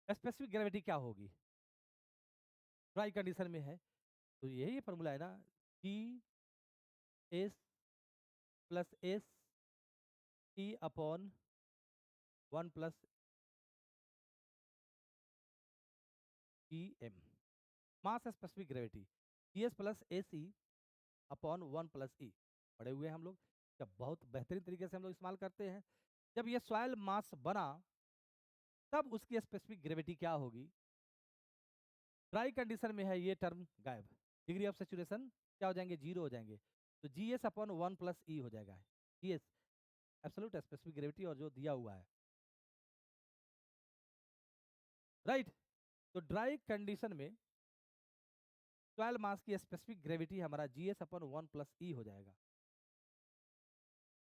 A: स्पेसिफिक ग्रेविटी क्या होगी, ड्राई कंडीशन में है। तो यही फॉर्मूला है ना, G S plus S T upon 1 plus E M, mass specific gravity E S plus A C upon 1 plus E. पढ़े हुए हैं हम लोग, जब बहुत बेहतरीन तरीके से हम लोग इस्तेमाल करते हैं। जब ये सॉइल मास बना तब उसकी स्पेसिफिक ग्रेविटी क्या होगी, ड्राई कंडीशन में है ये टर्म गायब, डिग्री ऑफ सेचुरेशन क्या हो जाएंगे, 0 हो जाएंगे। तो जी एस अपॉन 1 प्लस ई हो जाएगा, G S absolute specific gravity और जो दिया हुआ है, राइट। तो ड्राई कंडीशन में सॉइल मास की स्पेसिफिक ग्रेविटी हमारा जी एस अपॉन 1 प्लस ई हो जाएगा।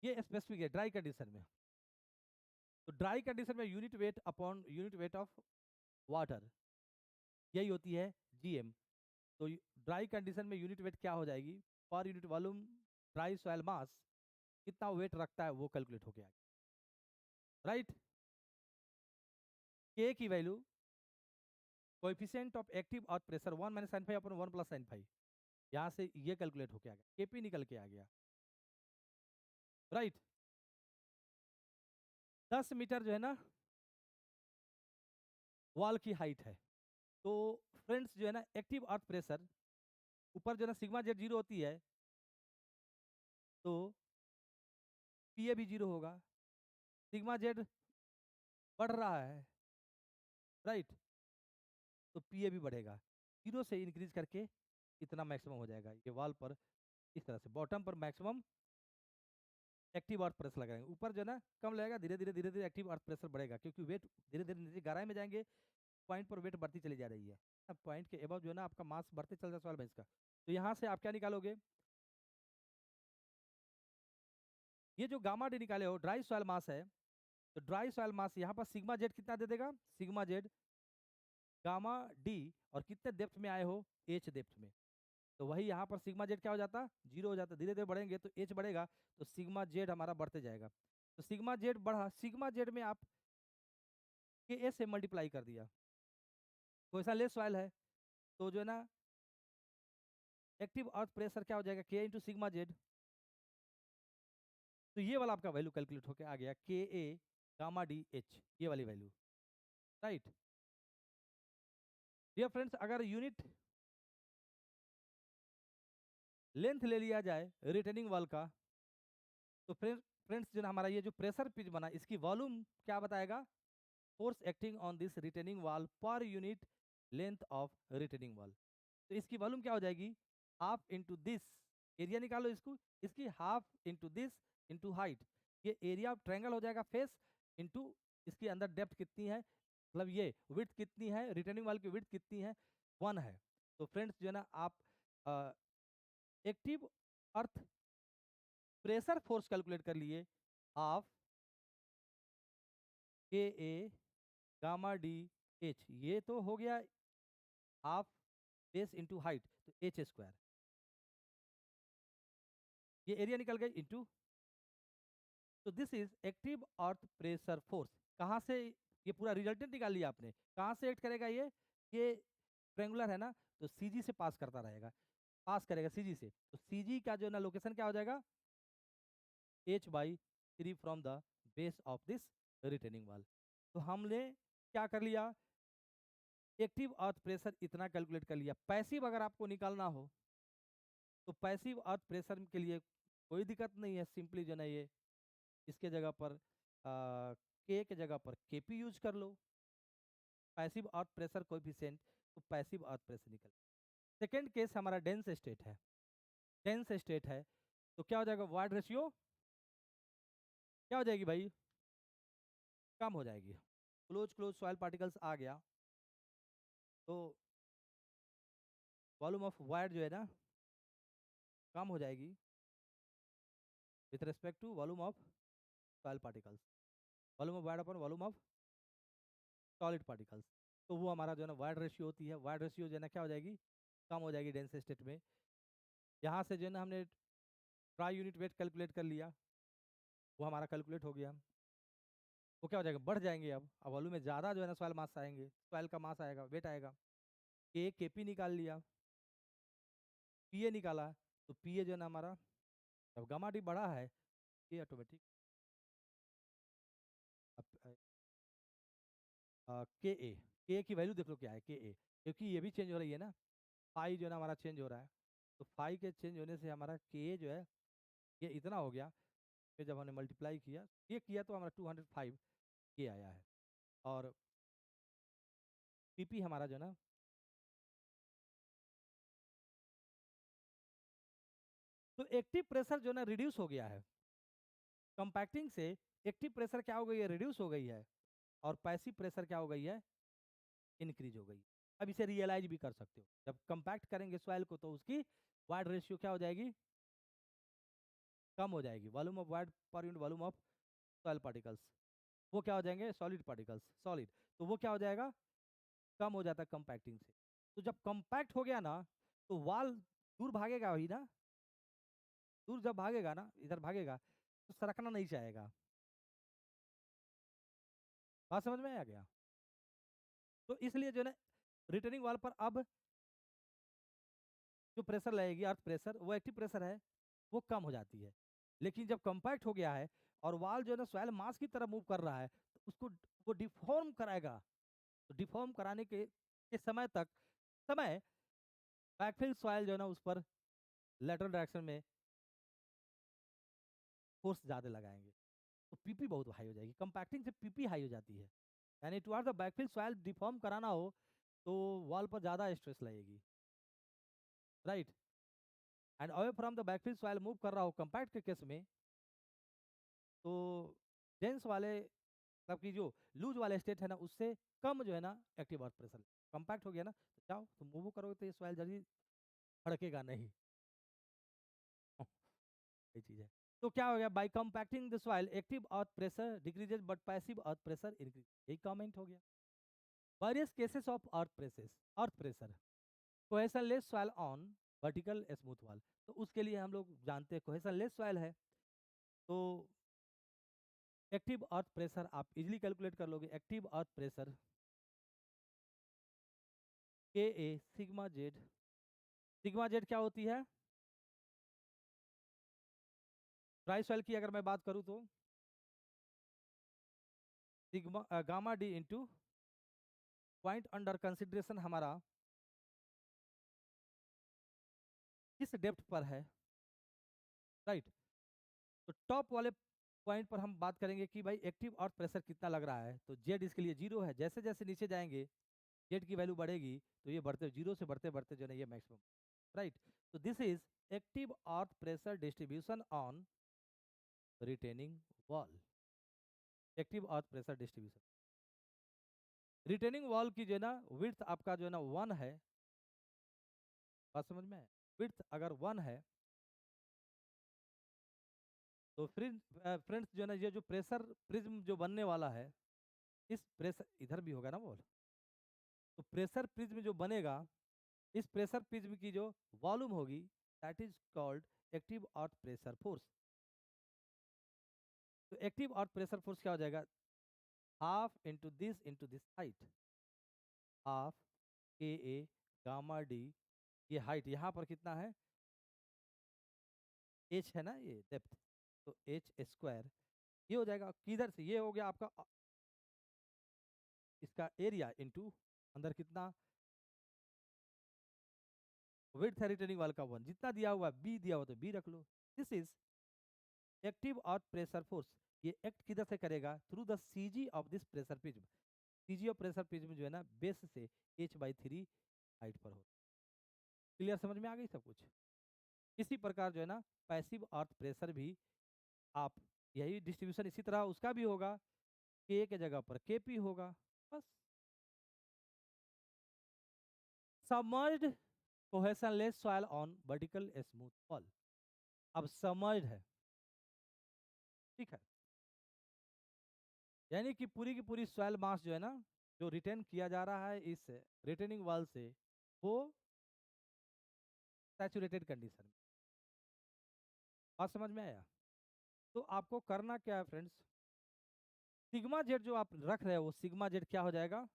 A: ये स्पेसिफिक है ड्राई कंडीशन में। तो ड्राई कंडीशन में unit weight upon unit weight of water यही होती है जीएम। तो ड्राई कंडीशन में यूनिट वेट क्या हो जाएगी, पर यूनिट वॉल्यूम ड्राई सॉइल मास कितना वेट रखता है वो कैलकुलेट हो गया, राइट। के की value coefficient of active earth pressure 1 minus sine five upon 1 plus sine phi, यहाँ से ये कैलकुलेट होके आ गया, केपी निकल के आ गया, राइट। 10 मीटर जो है ना वॉल की हाइट है। तो फ्रेंड्स जो है ना एक्टिव अर्थ प्रेशर ऊपर जो है ना सिग्मा जेड 0 होती है, तो पीए भी 0 होगा, सिग्मा जेड बढ़ रहा है, राइट। तो पीए भी बढ़ेगा, 0 से इंक्रीज करके इतना मैक्सिमम हो जाएगा ये वॉल पर। इस तरह से बॉटम पर मैक्सिमम एक्टिव अर्थ प्रेशर लगाएंगे, ऊपर जो है ना कम लगेगा, धीरे धीरे एक्टिव अर्थ प्रेशर बढ़ेगा, क्योंकि वेट धीरे धीरे नीचे गहराई में जाएंगे, पॉइंट पर वेट बढ़ती चली जा रही है। अब पॉइंट के एबव जो है ना आपका मास बढ़ते चल रहा है सॉइल बेंच का। तो यहाँ से आप क्या निकालोगे, ये जो गामा डी निकाले हो ड्राई सॉइल मास है, तो ड्राई सॉइल मास यहाँ पर सिग्मा जेड कितना दे देगा, सिग्मा जेड गामा डी, और कितने डेप्थ में आए हो, एच डेप्थ में। तो वही यहाँ पर सिग्मा जेड क्या हो जाता, 0 हो जाता, धीरे धीरे बढ़ेंगे तो एच बढ़ेगा, तो सिग्मा जेड हमारा बढ़ते जाएगा। तो सिग्मा जेड बढ़ा, सिग्मा जेड में आप के ए से मल्टीप्लाई कर दिया, तो ऐसा लेस सॉइल है, तो जो है ना एक्टिव अर्थ प्रेशर क्या हो जाएगा, के इंटू सिग्मा जेड। तो ये वाला आपका वैल्यू कैलकुलेट होकर आ गया, के ए गामा डी एच, ये वाली वैल्यू, राइट। डियर फ्रेंड्स, अगर यूनिट लेंथ ले लिया जाए रिटेनिंग वॉल का, तो फ्रेंड्स जो हमारा ये जो प्रेशर पिच बना इसकी वॉल्यूम क्या बताएगा, force acting on this retaining wall per unit length of retaining wall. तो इसकी वॉल्यूम क्या हो जाएगी, हाफ इंटू दिस, एरिया निकालो इसको, इसकी half into this into height, ये एरिया ऑफ ट्रायंगल हो जाएगा फेस इंटू इसके अंदर डेप्थ कितनी है, मतलब ये विड्थ कितनी है, रिटेनिंग वॉल की विड्थ कितनी है, 1 है। तो फ्रेंड्स जो है ना आप active earth pressure force calculate कर लिए, half K A gamma D H, ये तो हो गया हाफ बेस इंटू हाइट, तो एच स्क्वायर, ये एरिया निकल गई इंटू, तो this is active earth pressure force. कहाँ से ये पूरा रिजल्टेंट निकाल लिया आपने, कहाँ से एक्ट करेगा ये ट्रेंगुलर है ना, तो सीजी से पास करता रहेगा, पास करेगा सीजी से, तो सीजी का जो है ना लोकेशन क्या हो जाएगा, h/3 from the base of this retaining wall. तो हमने क्या कर लिया, एक्टिव अर्थ प्रेशर इतना कैलकुलेट कर लिया। पैसिव अगर आपको निकालना हो तो पैसिव अर्थ प्रेशर के लिए कोई दिक्कत नहीं है, सिंपली जो है ये इसके जगह पर के के जगह पर केपी यूज कर लो, पैसिव अर्थ प्रेशर कोएफिशिएंट, तो पैसिव अर्थ प्रेशर निकल। सेकेंड केस हमारा डेंस स्टेट है, डेंस स्टेट है तो क्या हो जाएगा, वार्ड रेशियो क्या हो जाएगी भाई, कम हो जाएगी, क्लोज क्लोज सॉइल पार्टिकल्स आ गया, तो वॉल्यूम ऑफ वायर जो है ना कम हो जाएगी with respect to volume of soil particles, volume of wire upon volume of solid particles, तो वो हमारा जो है ना वायर रेशियो होती है, वायर रेशियो जो है ना क्या हो जाएगी, कम हो जाएगी डेंस स्टेट में। यहाँ से जो है ना हमने ट्राई यूनिट वेट कैलकुलेट कर लिया, वो हमारा कैलकुलेट हो गया, वो क्या हो जाएगा, बढ़ जाएंगे अब वॉल्यूम में ज़्यादा जो है ना सॉइल मास आएंगे, सॉइल का मास आएगा, वेट आएगा, के केपी निकाल लिया, पीए निकाला, तो पीए जो है ना हमारा जब गामा डी बढ़ा है, ये ऑटोमेटिक के की वैल्यू देख लो क्या है, के ए, क्योंकि ये भी चेंज हो रही है ना, फाई जो है ना हमारा चेंज हो रहा है, तो फाई के चेंज होने से हमारा के जो है ये इतना हो गया, फिर जब हमने मल्टीप्लाई किया ये किया तो हमारा 205 के आया है, और पीपी हमारा जो है ना, तो एक्टिव प्रेशर जो है ना रिड्यूस हो गया है, कंपैक्टिंग से एक्टिव प्रेशर क्या हो गई है, रिड्यूस हो गई है, और पैसिव प्रेशर क्या हो गई है, इंक्रीज हो गई। अब इसे रियलाइज भी कर सकते हो, जब कंपैक्ट करेंगे सॉइल को तो उसकी वाइड रेशियो क्या हो जाएगी, कम हो जाएगी, वॉल्यूम ऑफ वाइड पर unit volume of soil particles, वो क्या हो जाएंगे, सॉलिड पार्टिकल्स, सॉलिड, तो वो क्या हो जाएगा, कम हो जाता है कंपैक्टिंग से। तो जब कंपैक्ट हो गया ना, तो वाल दूर भागेगा वही ना, दूर जब भागेगा ना, इधर भागेगा, तो सरकना नहीं चाहेगा, बात समझ में आ गया। तो इसलिए जो है ना रिटर्निंग वाल पर अब जो प्रेशर लगेगी, अर्थ प्रेशर, वो एक्टिव प्रेशर है, वो कम हो जाती है। लेकिन जब कंपैक्ट हो गया है और वाल जो है ना सॉइल मास की तरह मूव कर रहा है, तो उसको वो डिफॉर्म कराएगा, तो डिफॉर्म कराने के समय तक, समय बैकफिल सॉइल जो है ना उस पर लेटरल डायरेक्शन में फोर्स ज़्यादा लगाएंगे, तो पीपी बहुत हाई हो जाएगी, कंपैक्टिंग से पीपी हाई हो जाती है, यानी toward the backfill soil deform कराना हो तो वॉल पर ज़्यादा स्ट्रेस लगेगी, right, and away from the backfill soil move कर रहा हो कंपैक्ट के केस में, तो डेंस वाले मतलब कि जो लूज वाले स्टेट है ना उससे कम जो है ना एक्टिव अर्थ प्रेशर, कंपैक्ट हो गया ना, तो जाओ तो मूव करोगे तो ये सॉइल जल्दी फड़केगा नहीं, ये चीज है। तो क्या हो गया, by compacting the soil active earth pressure decreases but passive earth pressure increase, यही कमेंट हो गया। Various cases of earth pressure, cohesionless soil on vertical smooth wall, तो उसके लिए हम लोग जानते हैं कोहेशनलेस सॉइल है, तो एक्टिव अर्थ प्रेशर आप इजीली कैलकुलेट कर लोगे, एक्टिव अर्थ प्रेशर के ए सिग्मा जेड, सिग्मा जेड क्या होती है, ड्राई सॉइल की अगर मैं बात करूं तो sigma gamma D into point under consideration हमारा किस डेप्थ पर है, राइट, तो टॉप वाले पॉइंट पर हम बात करेंगे कि भाई एक्टिव अर्थ प्रेशर कितना लग रहा है, तो जेड इसके लिए 0 है, जैसे जैसे नीचे जाएंगे जेड की वैल्यू बढ़ेगी तो ये बढ़ते 0 से बढ़ते बढ़ते जो है ये मैक्सिमम, राइट। तो this is active earth pressure distribution on retaining wall, active earth pressure distribution. Retaining wall की जो है ना विड्थ आपका जो है ना 1 है, बात समझ में है, विड्थ अगर 1 है तो फ्रेंड्स जो है ना ये जो प्रेशर प्रिज्म जो बनने वाला है, इस प्रेशर इधर भी होगा ना वॉल, तो प्रेशर प्रिज्म जो बनेगा, इस प्रेशर प्रिज्म की जो वॉल्यूम होगी that is called active earth pressure force. तो एक्टिव अर्थ प्रेशर फोर्स क्या हो जाएगा, half into this height, half K A gamma D, ये हाइट यहाँ पर कितना है, एच है ना ये डेप्थ, तो एच स्क्वायर ये हो जाएगा, किधर से ये हो गया आपका इसका एरिया इंटू अंदर कितना विड्थ है रिटर्निंग वाल का 1, जितना दिया हुआ बी दिया हुआ तो बी रख लो। This is active earth pressure force, ये एक्ट किधर से करेगा, through the CG of this pressure prism, CG of pressure prism जो है ना बेस से h/3 हाइट पर हो। क्लियर, समझ में आ गई सब कुछ। इसी प्रकार जो है ना पैसिव अर्थ प्रेशर भी आप यही डिस्ट्रीब्यूशन इसी तरह उसका भी होगा, के के जगह पर केपी होगा, बस। Submerged cohesionless soil on vertical smooth wall, अब सबमर्ज्ड है, ठीक है, यानी कि पूरी की पूरी सॉइल मास जो है ना जो रिटेन किया जा रहा है इस रिटेनिंग वॉल से, वो सैचुरेटेड कंडीशन में। बात समझ में आया। तो आपको करना क्या है फ्रेंड्स, सिग्मा जेड जो आप रख रहे हो वो सिग्मा जेड क्या हो जाएगा,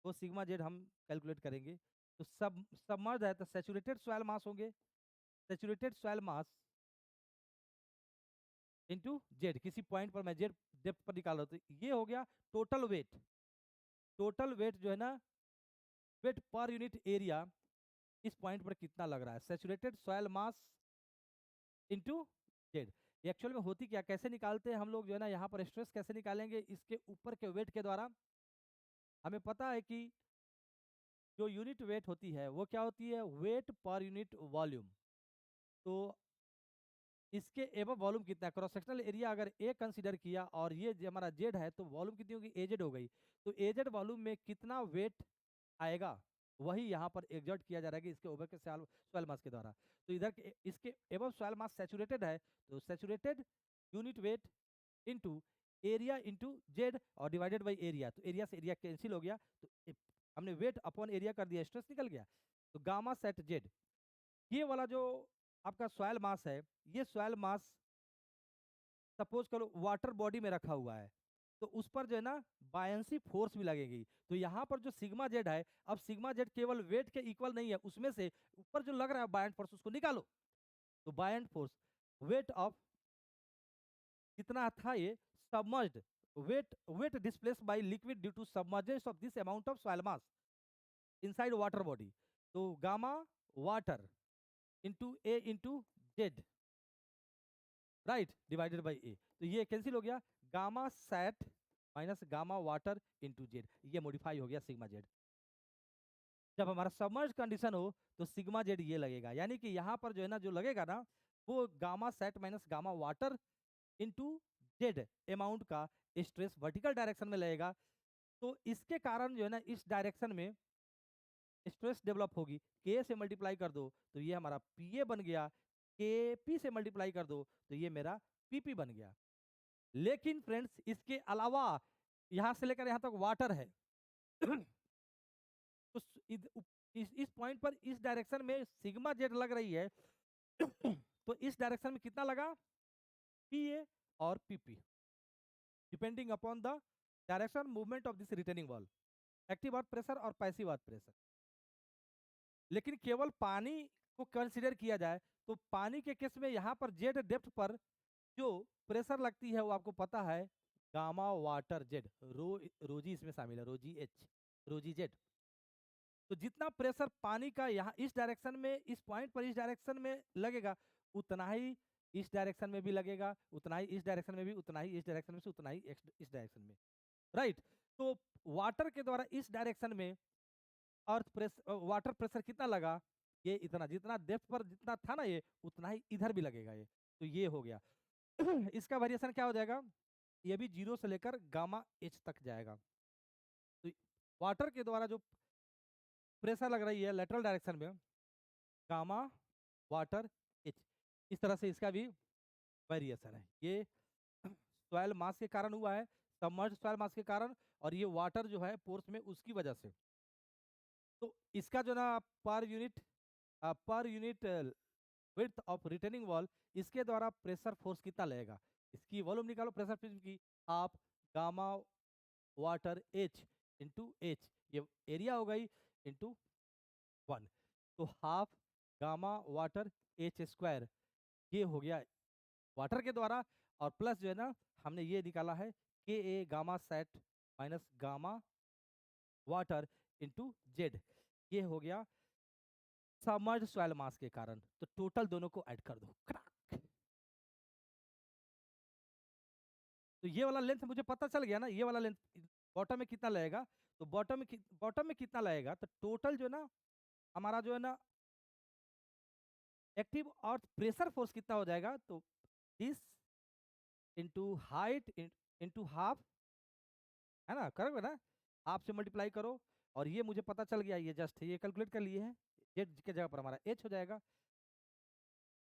A: वो सिग्मा जेड हम कैलकुलेट करेंगे। तो सबमर्ज है तो सैचुरेटेड सॉइल मास होंगे, saturated soil mass into Z, किसी पॉइंट पर मैं जेड डेप्थ पर निकाल रहा हूं, तो ये हो गया टोटल वेट, टोटल वेट जो है ना वेट पर यूनिट एरिया इस पॉइंट पर कितना लग रहा है, saturated soil mass into Z. Actual में होती क्या, कैसे निकालते हैं हम लोग जो है ना, यहाँ पर स्ट्रेस कैसे निकालेंगे, इसके ऊपर के वेट के द्वारा। हमें पता है कि जो यूनिट वेट होती है वो क्या होती है, वेट पर यूनिट वॉल्यूम। तो इसके एवं वॉल्यूम कितना है, क्रॉस सेक्शनल एरिया अगर ए कंसीडर किया और ये जो हमारा जेड है तो वॉल्यूम कितनी होगी, एजेड हो गई। तो एजेड वॉल्यूम में कितना वेट आएगा वही यहाँ पर एग्जर्ट किया जा रहा है कि इसके ओवर के सॉइल मास के द्वारा। तो इधर इसके एवं सॉइल मास सैचुरेटेड है, तो saturated unit weight into area into Z और डिवाइडेड बाय एरिया, तो एरिया से एरिया कैंसिल हो गया, तो हमने वेट अपॉन एरिया कर दिया, स्ट्रेस निकल गया। तो गामा सेट जेड, ये वाला जो आपका सॉइल मास है, ये सॉइल मास सपोज करो वाटर बॉडी में रखा हुआ है, तो उस पर जो है ना बायंसी फोर्स भी लगेगी। तो यहाँ पर जो सिग्मा जेड है, अब सिग्मा जेड केवल वेट के इक्वल नहीं है, उसमें से ऊपर जो लग रहा है बायंट फोर्स उसको निकालो। तो बायंट फोर्स वेट ऑफ कितना था ये, submerged weight, weight displaced by liquid due to submergence of this amount of soil mass inside water body. तो gamma water into A into Z, right, divided by A, तो ये cancel हो गया, gamma set minus gamma water into Z, ये modify हो गया sigma Z. जब हमारा सबमर्ज कंडीशन हो तो सिग्मा जेड ये लगेगा, यानी कि यहाँ पर जो है ना जो लगेगा ना वो gamma set minus gamma water into Z amount का स्ट्रेस वर्टिकल डायरेक्शन में लगेगा। तो इसके कारण जो है ना इस डायरेक्शन में स्ट्रेस डेवलप होगी, के से मल्टीप्लाई कर दो तो ये हमारा पीए बन गया, के पी से मल्टीप्लाई कर दो तो ये मेरा पीपी बन गया। लेकिन फ्रेंड्स इसके अलावा यहां से लेकर यहां तक वाटर है तो इस पॉइंट पर इस डायरेक्शन में सिग्मा जेड लग रही है तो इस डायरेक्शन में कितना लगा, पीए और PP, depending upon the direction movement of this retaining wall, active earth pressure और पैसिव अर्थ प्रेशर। लेकिन केवल पानी को कंसीडर किया जाए तो पानी के केस में यहाँ पर जेड डेप्थ पर जो प्रेशर लगती है वो आपको पता है, गामा वाटर जेड, रोजी इसमें शामिल है, रोजी एच, रोजी जेड। तो जितना प्रेशर पानी का यहाँ इस डायरेक्शन में इस पॉइंट पर इस डायरेक्शन में लगेगा उतना ही इस डायरेक्शन में भी लगेगा, उतना ही इस डायरेक्शन में भी, उतना ही इस डायरेक्शन में से, उतना ही इस डायरेक्शन में, राइट। तो वाटर के द्वारा इस डायरेक्शन में अर्थ प्रेशर वाटर प्रेशर कितना लगा, ये इतना, जितना डेप्थ पर जितना था ना ये उतना ही इधर भी लगेगा ये, तो ये हो गया। इसका वेरिएशन क्या हो जाएगा, ये भी 0 से लेकर गामा एच तक जाएगा। तो वाटर के द्वारा जो प्रेशर लग रही है लेटरल डायरेक्शन में, गामा वाटर एच, इस तरह से इसका भी वेरिएशन है। ये सॉइल मास के कारण हुआ है, सबमर्ज सॉइल मास के कारण, और ये वाटर जो है पोर्स में उसकी वजह से। तो इसका जो ना per unit width of retaining wall, इसके द्वारा प्रेशर फोर्स कितना लगेगा, इसकी वॉल्यूम निकालो प्रेशर प्रिज्म की, आप gamma water H into H, ये एरिया हो गई इंटू 1, तो half gamma water H square, ये हो गया वाटर के द्वारा, और प्लस जो है ना हमने ये निकाला है K A gamma set minus gamma water into Z, ये हो गया सबमर्ज सॉइल मास के कारण। तो टोटल दोनों को ऐड कर दो, क्रैक। तो ये वाला लेंथ मुझे पता चल गया ना, ये वाला लेंथ बॉटम में कितना लगेगा, तो बॉटम में कितना लगेगा, तो टोटल जो है ना हमारा जो है ना एक्टिव अर्थ प्रेशर फोर्स कितना हो जाएगा, तो this into height into half, है ना, करोगे ना, हाफ से मल्टीप्लाई करो, और ये मुझे पता चल गया, ये जस्ट ये कैलकुलेट कर लिए है, जेड के जगह पर हमारा एच हो जाएगा,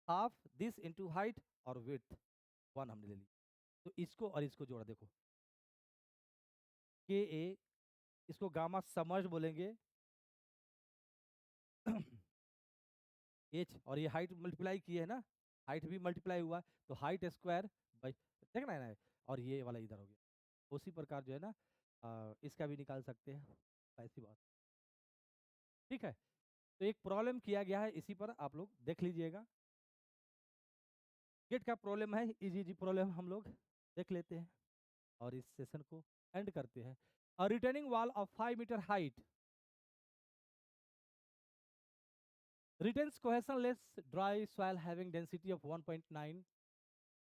A: हाफ दिस इंटू हाइट और विड्थ 1 हमने ले ली। तो इसको और इसको जोड़ा, देखो के ए, इसको गामा समर्ज बोलेंगे एच, और ये हाइट मल्टीप्लाई किए है ना, हाइट भी मल्टीप्लाई हुआ, तो हाइट स्क्वायर बाई, देखना है ना, और ये वाला इधर हो गया। उसी प्रकार जो है ना इसका भी निकाल सकते हैं, ऐसी बात, ठीक है। तो एक प्रॉब्लम किया गया है, इसी पर आप लोग देख लीजिएगा। गेट का प्रॉब्लम है, इजी इजी प्रॉब्लम हम लोग देख लेते हैं और इस सेशन को एंड करते हैं। A retaining wall of 5 meter height retains cohesionless dry soil having density of 1.9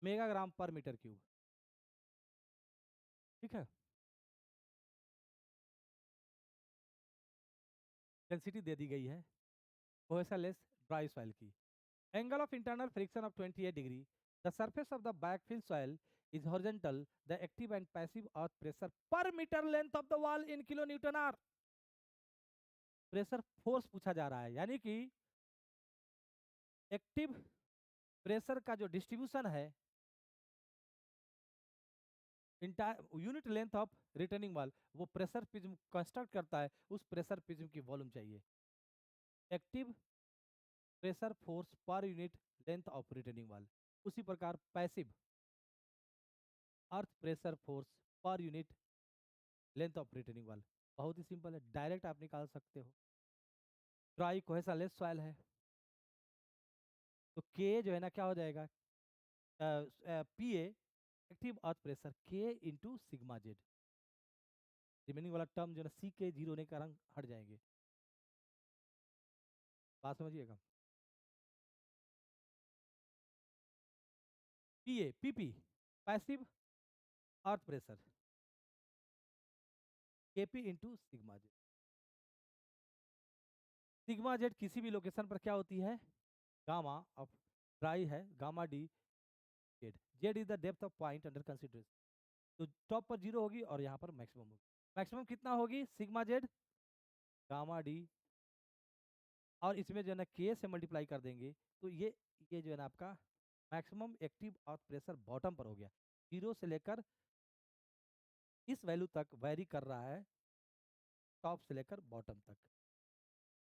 A: megagram per meter cube, ठीक है। डेंसिटी दे दी गई है cohesionless dry soil की। Angle of internal friction of 28 degree. The surface of the backfill soil is horizontal. The active and passive earth pressure per meter length of the wall in kilonewton r. Pressure force पूछा जा रहा है, यानी कि active pressure का जो distribution है unit length of returning wall, वो प्रेशर प्रिज्म कंस्ट्रक्ट करता है, उस प्रेशर प्रिज्म की वॉल्यूम चाहिए। Active pressure force per unit length of returning wall, उसी प्रकार passive earth pressure force per unit length of returning wall, बहुत ही सिंपल है, डायरेक्ट आप निकाल सकते हो। ड्राई कोहेशनलेस सॉइल है, तो के जो है ना क्या हो जाएगा, P A active earth pressure के इंटू सिग्मा जेड, रिमेनिंग वाला टर्म जो है ना सी के जीरो होने के कारण हट जाएंगे, बात समझिएगा। P A P P passive earth pressure, K P into sigma Z. Sigma Z किसी भी लोकेशन पर क्या होती है, गामा ऑफ ड्राई है, gamma D Z, Z is the depth of point under consideration, तो टॉप पर जीरो होगी और यहाँ पर मैक्सिमम होगी। मैक्सिमम कितना होगी, सिग्मा जेड गामा डी, और इसमें जो है ना के से मल्टीप्लाई कर देंगे, तो ये जो है ना आपका maximum active earth pressure bottom पर हो गया, जीरो से लेकर इस वैल्यू तक वेरी कर रहा है, टॉप से लेकर बॉटम तक।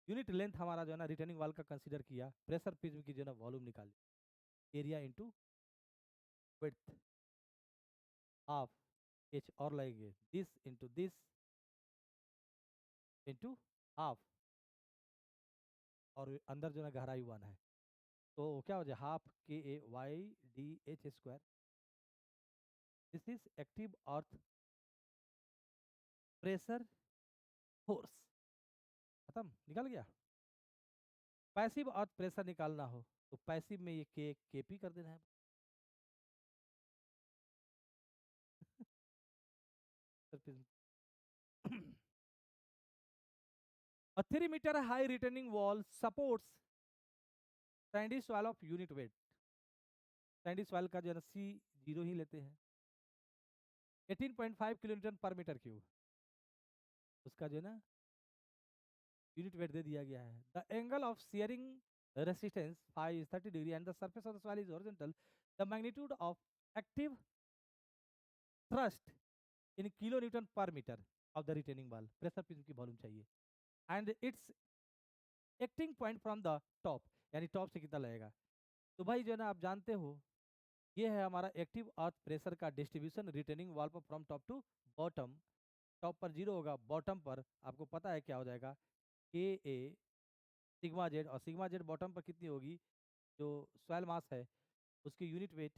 A: यूनिट लेंथ हमारा जो है ना रिटर्निंग वाल का कंसीडर किया, प्रेशर प्रिज्म की जो है ना वॉल्यूम निकाली, area into width half H, और लगेंगे दिस इंटू हाफ, और अंदर जो है ना गहराई 1 है, तो क्या हो जाए half K A Y D H square, this is active earth pressure force, खत्म, निकल गया। पैसिव अर्थ प्रेशर निकालना हो तो पैसिव में ये के पी कर देना है, A 3-meter high retaining wall supports sandy soil of unit weight. Sandy soil का जो है ना सी जीरो ही लेते हैं, 18.5 किलोन्यूटन पर मीटर क्यूब उसका जो है ना यूनिट वेट दे दिया गया है. The angle of shearing resistance phi is 30 degree and the surface of the soil is horizontal. The magnitude of active thrust in kilo newton per metre of the retaining wall. Pressure पे की volume चाहिए and its acting point from the top, यानी top से कितना लगेगा. तो भाई जो है ना आप जानते हो ये है हमारा एक्टिव अर्थ प्रेशर का डिस्ट्रीब्यूशन रिटेनिंग वॉल पर from top to bottom. Top पर 0 होगा, बॉटम पर आपको पता है क्या हो जाएगा के ए सिग्मा जेड, और सिग्मा जेड बॉटम पर कितनी होगी, जो सॉइल मास है उसकी यूनिट वेट.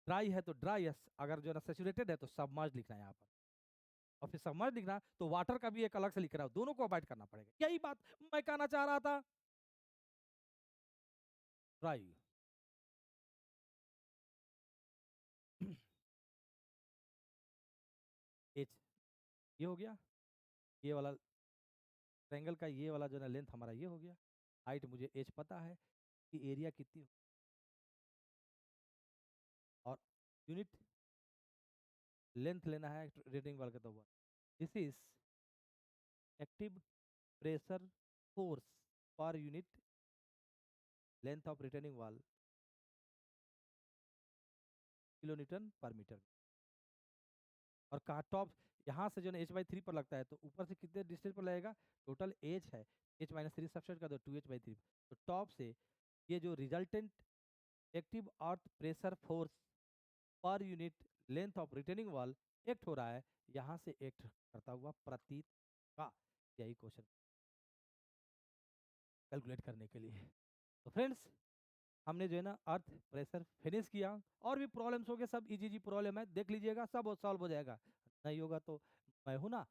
A: ड्राई है तो ड्राई है, अगर जो है ना सेचुरेटेड है तो सबमर्ज लिखना है यहाँ पर, और फिर सबमर्ज लिखना तो वाटर का भी एक अलग से लिख रहा है, दोनों को अवॉइड करना पड़ेगा. यही बात मैं कहना चाह रहा था. ड्राई एच ये हो गया, ये वाला ट्रायंगल का ये वाला जो है ना लेंथ हमारा ये हो गया. हाइट मुझे एच पता है कि एरिया कितनी हो, और यूनिट लेंथ लेना है रेटिंग वाल का. तो this is active pressure force per unit length of retaining wall kilo newton per metre. और काट ऑफ यहाँ से जो है h/3 पर लगता है, तो ऊपर से कितने डिस्टेंस पर लगेगा, टोटल h है, h-3 सब्सट्रैक्ट कर दो 2h/3. तो टॉप से ये जो resultant active earth pressure force per unit length of retaining wall act हो रहा है, यहाँ से एक्ट करता हुआ प्रतीत का. यही क्वेश्चन कैलकुलेट करने के लिए. तो फ्रेंड्स हमने जो है ना अर्थ प्रेशर फिनिश किया, और भी प्रॉब्लम्स हो गए, सब इजी जी प्रॉब्लम है, देख लीजिएगा, सब सॉल्व हो जाएगा. नहीं होगा तो मैं हूं ना.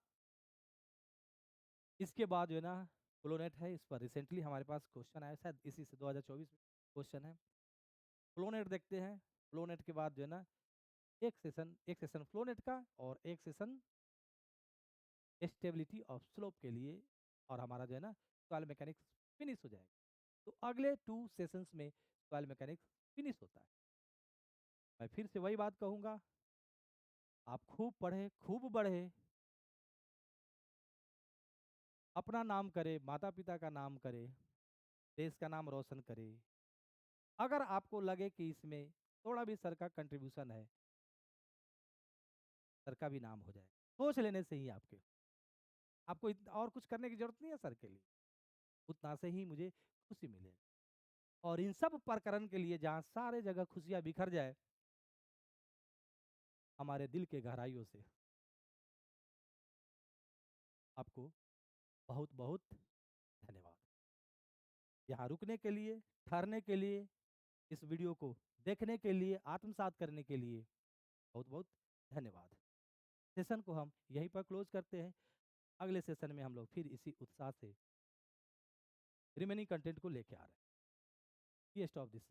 A: इसके बाद जो है ना फ्लोनेट है, इस पर रिसेंटली हमारे पास क्वेश्चन आया, शायद इसी से 2024 में क्वेश्चन है. फ्लोनेट देखते हैं. फ्लोनेट के बाद जो है ना एक सेशन फ्लोनेट का और एक सेशन स्टेबिलिटी ऑफ स्लोप के लिए, और हमारा जो है ना सॉइल मैकेनिक्स फिनिश हो जाएगा. तो अगले 2 सेशंस में सॉइल मैकेनिक्स फिनिश होता है. मैं फिर से वही बात कहूंगा, आप खूब पढ़े, खूब बढ़े, अपना नाम करे, माता पिता का नाम करे, देश का नाम रोशन करे. अगर आपको लगे कि इसमें थोड़ा भी सर का कंट्रीब्यूशन है, सर का भी नाम हो जाए, सोच लेने से ही आपको और कुछ करने की जरूरत नहीं है सर के लिए, उतना से ही मुझे खुशी मिलेगी. और इन सब प्रकरण के लिए जहाँ सारे जगह खुशियाँ बिखर जाए हमारे दिल के गहराइयों से, आपको बहुत बहुत धन्यवाद. यहाँ रुकने के लिए, ठहरने के लिए, इस वीडियो को देखने के लिए, आत्मसात करने के लिए बहुत बहुत धन्यवाद. सेशन को हम यहीं पर क्लोज करते हैं. अगले सेशन में हम लोग फिर इसी उत्साह से रिमेनिंग कंटेंट को लेके आ रहे हैं. ये स्टॉप दिस.